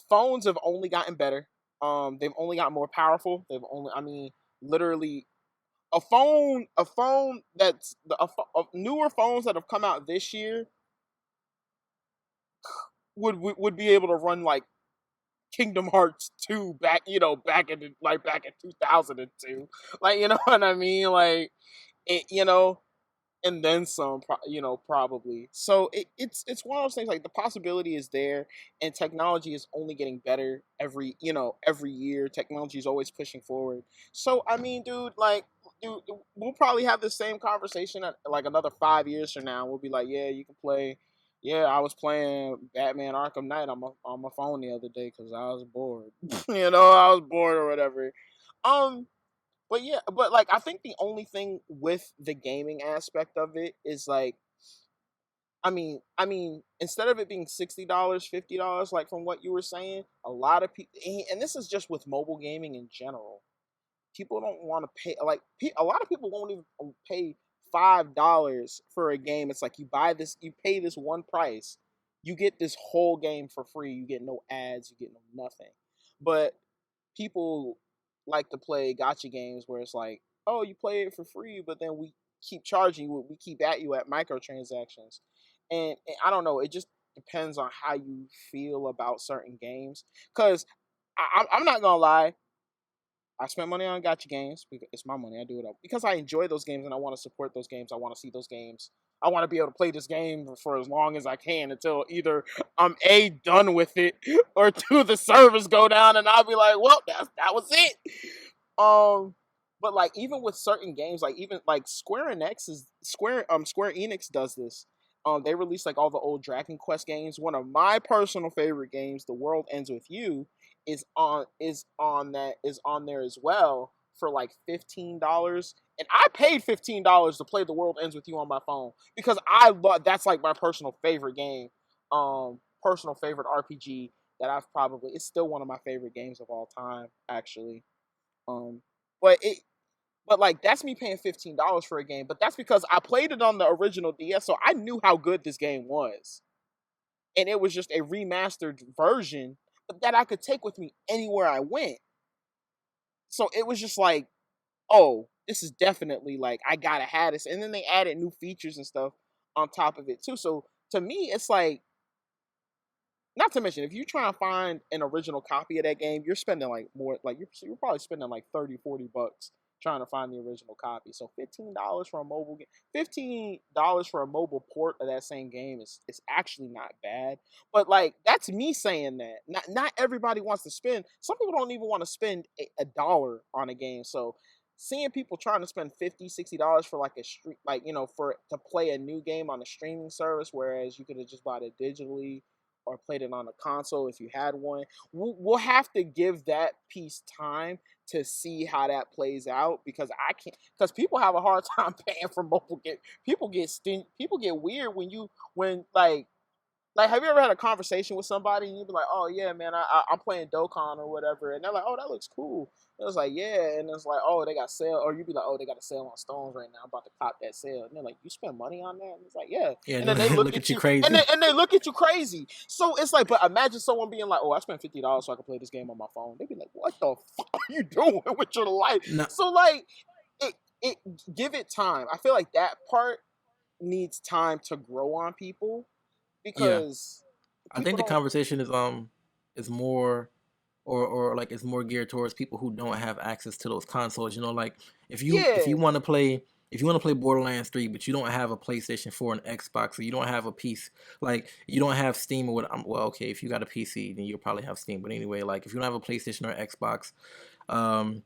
Phones have only gotten better. They've only got more powerful. I mean, literally, a phone that's newer phones that have come out this year would be able to run like Kingdom Hearts 2 back, back in back in 2002. Like, you know what I mean? Like it, and then some, probably. So it's one of those things, like the possibility is there, and technology is only getting better every year. Technology is always pushing forward. So I mean, dude, we'll probably have the same conversation at like another 5 years from now. We'll be like, yeah, you can play. Yeah, I was playing Batman Arkham Knight on my phone the other day because I was bored. I was bored or whatever. Um, but yeah, but like I think the only thing with the gaming aspect of it is like, I mean, instead of it being $60, $50, like from what you were saying, a lot of people, and this is just with mobile gaming in general, people don't want to pay. Like a lot of people won't even pay $5 for a game. It's like you pay this one price, you get this whole game for free. You get no ads, you get no nothing. But people like to play gotcha games where it's like, oh, you play it for free, but then we keep charging you. We keep at you at microtransactions, and I don't know. It just depends on how you feel about certain games. Because I'm not gonna lie, I spent money on gotcha games because it's my money. I do it up because I enjoy those games and I want to support those games. I want to see those games. I want to be able to play this game for as long as I can until either I'm A, done with it, or two, the servers go down and I'll be like, well, that was it. Um, but like even with certain games, like even like Square Enix does this. They release like all the old Dragon Quest games. One of my personal favorite games, The World Ends with You, is on there as well for like $15. And I paid $15 to play The World Ends with You on my phone because I love that's like my personal favorite game, personal favorite RPG that it's still one of my favorite games of all time actually. Um, but it but like that's me paying $15 for a game, but that's because I played it on the original DS, so I knew how good this game was, and it was just a remastered version that I could take with me anywhere I went. So it was just like, oh, this is definitely like I gotta have this. And then they added new features and stuff on top of it too. So to me, it's like, not to mention, if you try to find an original copy of that game, you're spending like more, like you're probably spending like 30, $40 trying to find the original copy. So $15 for a mobile game, $15 for a mobile port of that same game is actually not bad. But like that's me saying that. Not everybody wants to spend. Some people don't even want to spend a dollar on a game. So seeing people trying to spend 50, $60 for like a street, like for to play a new game on a streaming service, whereas you could have just bought it digitally or played it on a console if you had one. We'll have to give that piece time to see how that plays out because I can't, because people have a hard time paying for mobile games. People get weird when like, have you ever had a conversation with somebody and you be like, "Oh yeah, man, I'm playing Dokkan or whatever," and they're like, "Oh, that looks cool." And it's like, "Yeah," and it's like, "Oh, they got sale," or you be like, "Oh, they got a sale on Stones right now. I'm about to cop that sale." And they're like, "You spend money on that?" And it's like, "Yeah," Yeah, and then they look look at at you you, crazy. and they look at you crazy. So it's like, but imagine someone being like, "Oh, I spent $50 so I can play this game on my phone." They'd be like, "What the fuck are you doing with your life?" No, So like, it it give it time. I feel like that part needs time to grow on people yeah, because I people think the don't. conversation is more or like it's more geared towards people who don't have access to those consoles. You know, like if Yeah, you want to play Borderlands 3, but you don't have a PlayStation 4 and Xbox, or you don't have a piece, like you don't have Steam or what? Well, okay, if you got a PC, then you'll probably have Steam. But anyway, like if you don't have a PlayStation or Xbox, um,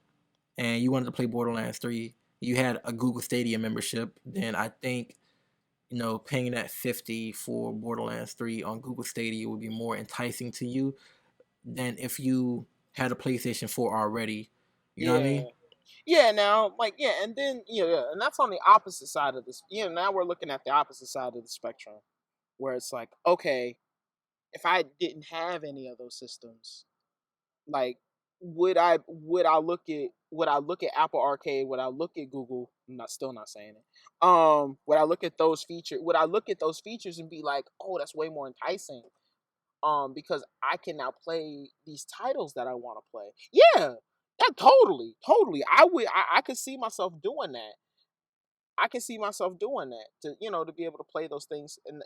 and you wanted to play Borderlands 3, you had a Google Stadia membership, then I think paying that 50 for Borderlands 3 on Google Stadia would be more enticing to you than if you had a PlayStation 4 already. You know what I yeah, mean? yeah. Now, like, yeah, and then and that's on the opposite side of this. Now we're looking at the opposite side of the spectrum, where it's like, okay, if I didn't have any of those systems, like, would I look at Apple Arcade? Would I look at Google? I'm not still not saying it. Would I look at those features? Would I look at those features and be like, oh, that's way more enticing? Because I can now play these titles that I want to play. Yeah, that totally. I could see myself doing that. I can see myself doing that to to be able to play those things and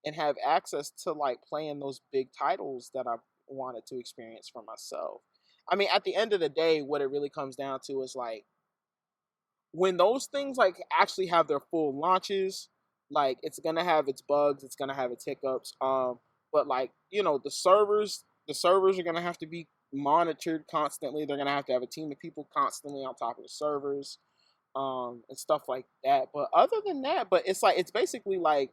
and have access to like playing those big titles that wanted to experience for myself. I mean, at the end of the day, what it really comes down to is like when those things like actually have their full launches, like it's gonna have its bugs, it's gonna have its hiccups. But like the servers are gonna have to be monitored constantly. They're gonna have to have a team of people constantly on top of the servers, and stuff like that. But other than that, but it's like it's basically like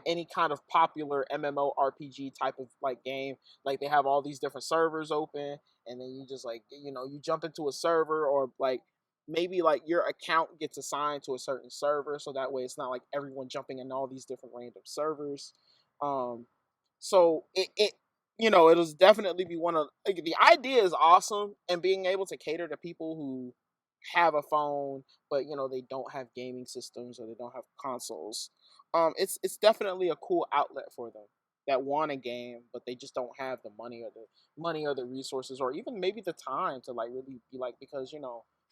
any kind of popular MMORPG type of like game. Like they have all these different servers open, and then you just like you jump into a server, or like maybe like your account gets assigned to a certain server, so that way it's not like everyone jumping in all these different random servers. Um, so it'll definitely be one of like, the idea is awesome, and being able to cater to people who have a phone but they don't have gaming systems or they don't have consoles. It's definitely a cool outlet for them that want a game but they just don't have the money or the resources or even maybe the time to like really be like, because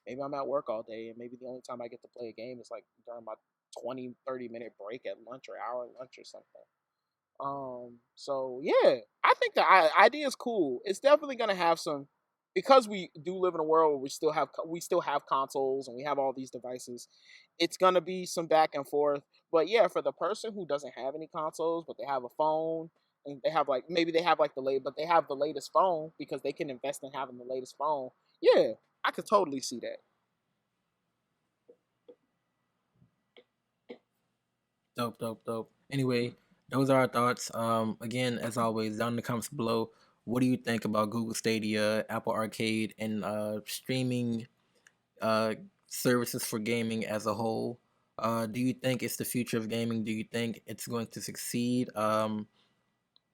maybe I'm at work all day and maybe the only time I get to play a game is like during my 20-30 minute break at lunch or hour lunch or something. So yeah, I think the idea is cool. It's definitely gonna have some, because we do live in a world where we still have consoles and we have all these devices. It's gonna be some back and forth. But yeah, for the person who doesn't have any consoles but they have a phone and they have like maybe they have like but they have the latest phone because they can invest in having the latest phone. Yeah, I could totally see that. Dope, dope, dope. Anyway, those are our thoughts. Again, as always, down in the comments below, what do you think about Google Stadia, Apple Arcade, and streaming uh, services for gaming as a whole? Do you think it's the future of gaming? Do you think it's going to succeed? Down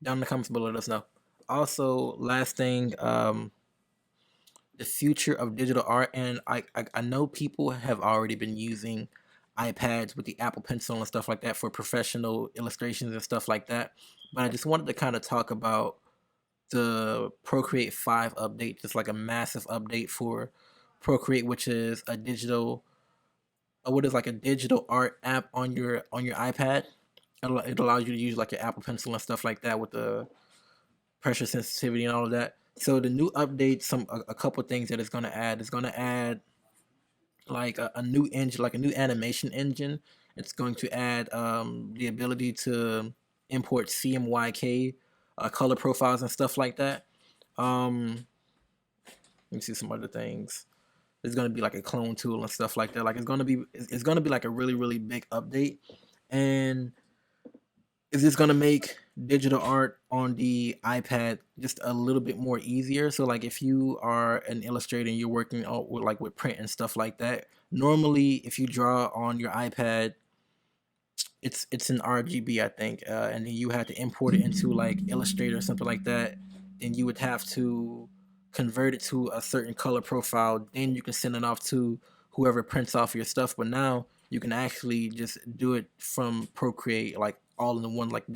in the comments below, let us know. Also, last thing, the future of digital art, and I know people have already been using iPads with the Apple Pencil and stuff like that for professional illustrations and stuff like that. But I just wanted to kind of talk about the Procreate 5 update, just like a massive update for Procreate, which is a digital, what is like a digital art app on your iPad. It allows you to use like your Apple Pencil and stuff like that with the pressure sensitivity and all of that. So the new update, a couple things that it's gonna add. It's gonna add like a new engine, like a new animation engine. It's going to add the ability to import CMYK color profiles and stuff like that. Let me see some other things. There's gonna be like a clone tool and stuff like that. Like it's gonna be like a really big update, and is this gonna make digital art on the iPad just a little bit more easier? So like if you are an illustrator and you're working out with like with print and stuff like that, normally if you draw on your iPad, it's an RGB, I think, and then you have to import it into like Illustrator or something like that. Then you would have to convert it to a certain color profile. Then you can send it off to whoever prints off your stuff. But now you can actually just do it from Procreate, like all in one. Like it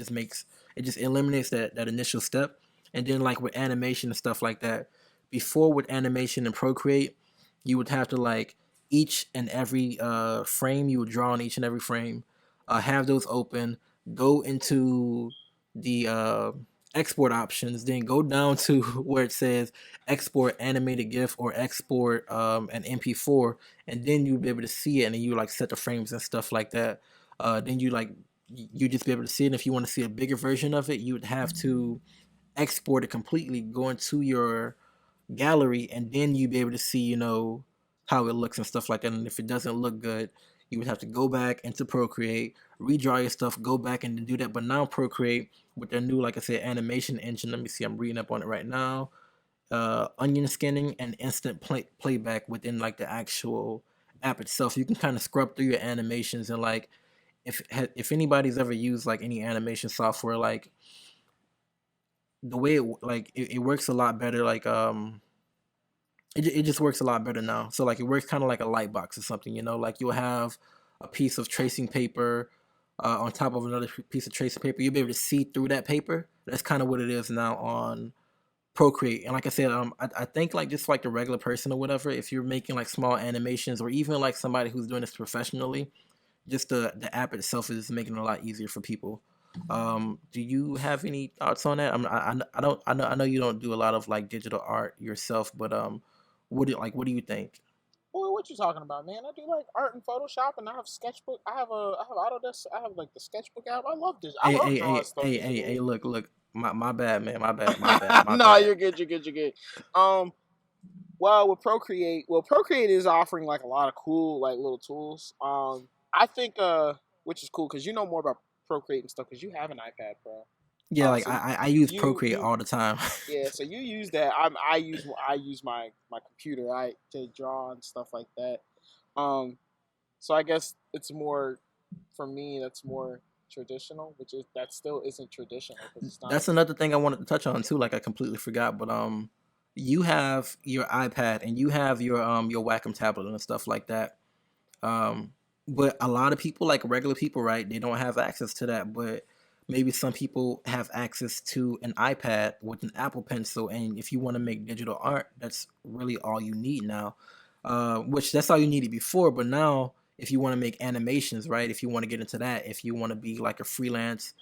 just eliminates that initial step. And then like with animation and stuff like that, before with animation and Procreate, you would have to like each and every frame you would draw on each and every frame, have those open, go into the export options, then go down to where it says export animated GIF or export an MP4, and then you'll be able to see it, and then you like set the frames and stuff like that. Then you just be able to see it. And if you want to see a bigger version of it, you would have to export it completely, go into your gallery, and then you'd be able to see, how it looks and stuff like that. And if it doesn't look good, you would have to go back into Procreate, redraw your stuff, go back and do that. But now Procreate, with their new, like I said, animation engine, let me see, I'm reading up on it right now. Onion scanning and instant playback within like the actual app itself. You can kind of scrub through your animations, and like if anybody's ever used like any animation software, like the way it works a lot better. Like it just works a lot better now. So like it works kind of like a light box or something, like you'll have a piece of tracing paper on top of another piece of tracing paper. You'll be able to see through that paper. That's kind of what it is now on Procreate. And like I said, I think like just like the regular person or whatever, if you're making like small animations or even like somebody who's doing this professionally, just the app itself is making it a lot easier for people. Do you have any thoughts on that? I don't I know you don't do a lot of like digital art yourself, but what do you think? Boy, what you talking about, man? I do like art and Photoshop, and I have Sketchbook. I have Autodesk. I have like the Sketchbook app. I love this. I love drawing stuff digitally. Look, my bad, man, my No, bad. you're good. You're good. You're good. Um, well, with Procreate, Procreate is offering like a lot of cool like little tools. I think which is cool because you know more about Procreate and stuff because you have an iPad Pro. Yeah, like So I use you Procreate you all the time. yeah, so you use that. I use my computer to draw and stuff like that. Um, so I guess it's more for me. That's more traditional, which is that still isn't traditional because it's not a. That's another thing I wanted to touch on too. Like I completely forgot, but you have your iPad and you have your Wacom tablet and stuff like that. Um, but a lot of people, like regular people, right? They don't have access to that. But maybe some people have access to an iPad with an Apple Pencil, and if you want to make digital art, that's really all you need now. Which that's all you needed before, but now if you want to make animations, right? If you want to get into that, if you want to be like a freelance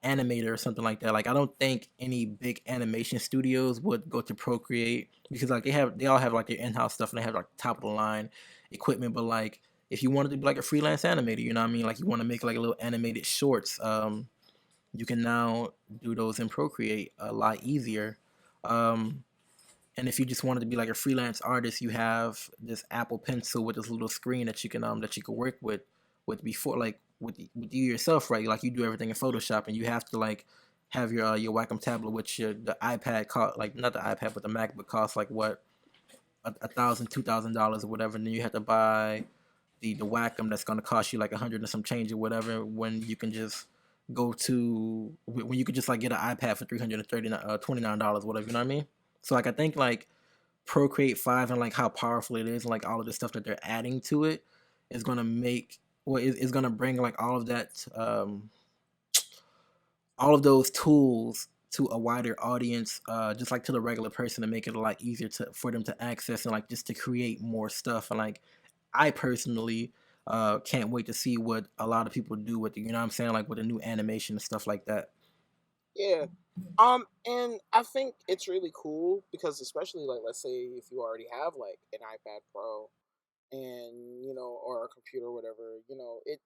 animator or something like that. Like I don't think any big animation studios would go to Procreate because like they all have like their in-house stuff and they have like top of the line equipment. But like if you wanted to be like a freelance animator, you know what I mean? Like you want to make like a little animated shorts, you can now do those in Procreate a lot easier. Um, and if you just wanted to be like a freelance artist, you have this Apple Pencil with this little screen that you can work with before like with you yourself, right? Like you do everything in Photoshop, and you have to like have your Wacom tablet, which the iPad cost like not the iPad but the MacBook costs like what $1,000 $2,000 or whatever, and then you have to buy the Wacom that's gonna cost you like 100 and some change or whatever. When you can just when you could just like get an iPad for $329 whatever, you know what I mean? So like I think like Procreate 5 and like how powerful it is and like all of the stuff that they're adding to it is gonna make is gonna bring like all of those tools to a wider audience, just like to the regular person, to make it a lot easier to for them to access and like just to create more stuff. And like I personally can't wait to see what a lot of people do with it, you know what I'm saying, like with the new animation and stuff like that. Yeah. And I think it's really cool because especially like let's say if you already have like an iPad Pro and or a computer or whatever,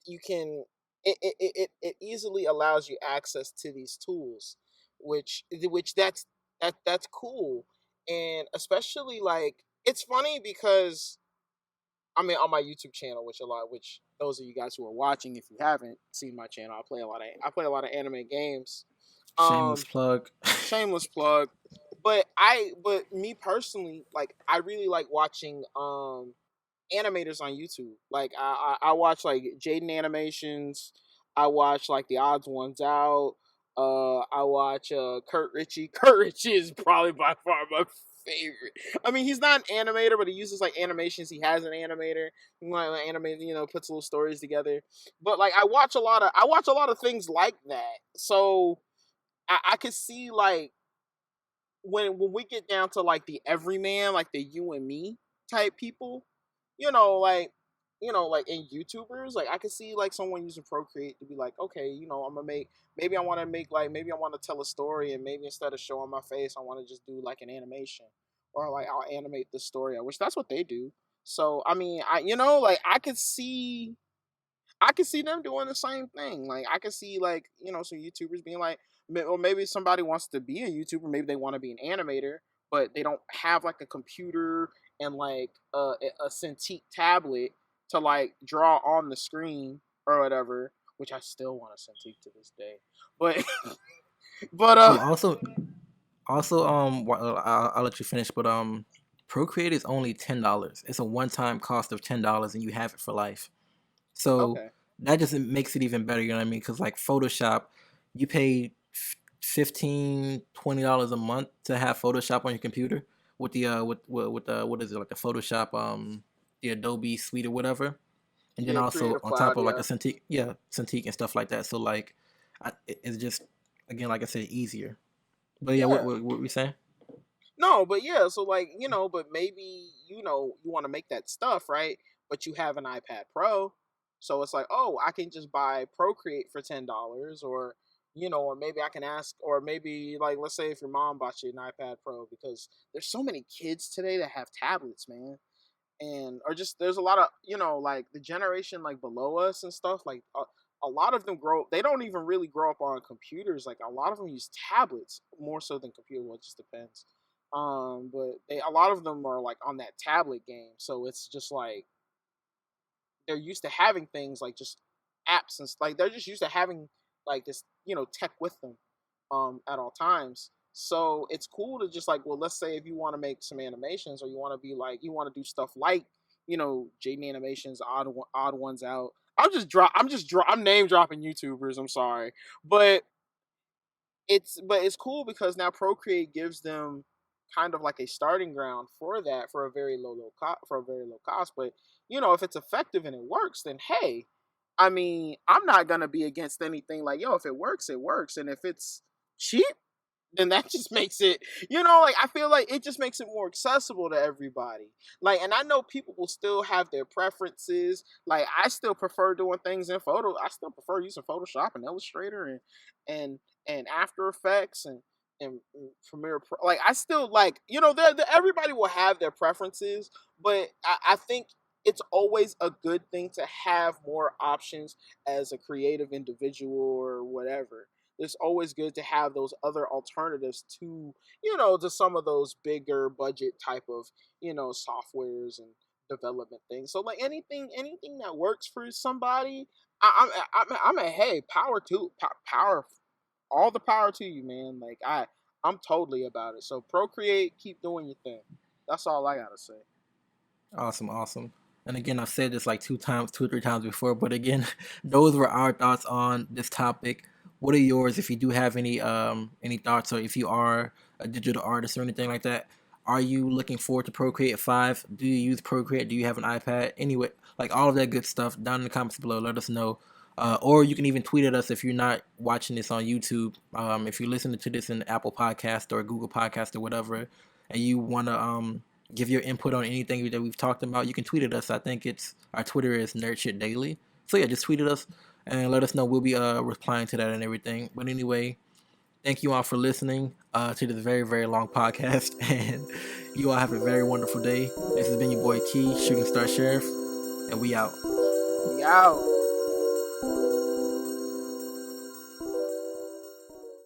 you can it easily allows you access to these tools, which that's cool. And especially like it's funny because I mean on my YouTube channel, which those of you guys who are watching, if you haven't seen my channel, I play a lot of anime games. Shameless Um plug. Shameless plug. But me personally, like I really like watching animators on YouTube. Like I watch like Jaden animations. I watch like the odds ones out. I watch Kurt Ritchie. Kurt Ritchie is probably by far my favorite. I mean, he's not an animator, but he uses like animations. He has an animator. He like animate, puts little stories together. But like I watch a lot of things like that. So I could see like when we get down to like the everyman, like the you and me type people, you know, like like in YouTubers, like I could see like someone using Procreate to be like, okay, I'm gonna make maybe I want to make like maybe I want to tell a story, and maybe instead of showing my face, I want to just do like an animation, or like I'll animate the story, which that's what they do. So I mean, like I can see them doing the same thing. Like I can see like some YouTubers being like, or maybe somebody wants to be a YouTuber, maybe they want to be an animator, but they don't have like a computer and like a Cintiq tablet to like draw on the screen or whatever. Which I still want a Cintiq to this day, but but Oh, also, I'll let you finish, but Procreate is only $10. It's a one-time cost of $10, and you have it for life. So okay, that just makes it even better. You know what I mean? Because like Photoshop, you pay $15 $20 a month to have Photoshop on your computer with the with the what is it, like the Photoshop the Adobe suite or whatever, and then yeah, also Creative on top Cloud, of like yeah, the Cintiq and stuff like that. So like, it's just again like I said easier. But yeah, yeah. what we saying? No, but yeah, so like, but maybe, you want to make that stuff, right? But you have an iPad Pro. So it's like, oh, I can just buy Procreate for $10 or or maybe I can ask, or maybe like let's say if your mom bought you an iPad Pro, because there's so many kids today that have tablets, man, and or just there's a lot of like the generation like below us and stuff like. A lot of them they don't even really grow up on computers. Like a lot of them use tablets more so than computer. Well, it just depends. But a lot of them are like on that tablet game, so it's just like they're used to having things like just apps and like they're just used to having like this tech with them at all times. So it's cool to just like, well, let's say if you want to make some animations, or you want to be like, you want to do stuff like Jaden Animations, odd ones out. I'm name dropping YouTubers. I'm sorry, but it's cool because now Procreate gives them kind of like a starting ground for that for a very for a very low cost. But if it's effective and it works, then hey, I mean, I'm not gonna be against anything. Like, yo, if it works, it works, and if it's cheap, then that just makes it, like I feel like it just makes it more accessible to everybody. Like, and I know people will still have their preferences. Like, I still prefer doing things in I still prefer using Photoshop and Illustrator and and After Effects and Premiere Pro. Like, I still like, everybody will have their preferences, but I think it's always a good thing to have more options as a creative individual or whatever. It's always good to have those other alternatives to to some of those bigger budget type of softwares and development things. So like anything that works for somebody, I'm a hey, power, all the power to you, man. Like I'm totally about it. So Procreate, keep doing your thing. That's all I gotta say. Awesome, awesome. And again, I've said this like two or three times before, but again, those were our thoughts on this topic. What are yours? If you do have any thoughts, or if you are a digital artist or anything like that, are you looking forward to Procreate 5? Do you use Procreate? Do you have an iPad? Anyway, like all of that good stuff down in the comments below. Let us know. Or you can even tweet at us if you're not watching this on YouTube. If you're listening to this in Apple Podcast or Google Podcast or whatever, and you want to give your input on anything that we've talked about, you can tweet at us. I think our Twitter is nerdshitdaily. So yeah, just tweet at us and let us know. We'll be replying to that and everything. But anyway, thank you all for listening to this very, very long podcast. And you all have a very wonderful day. This has been your boy Key, Shooting Star Sheriff, and we out. We out.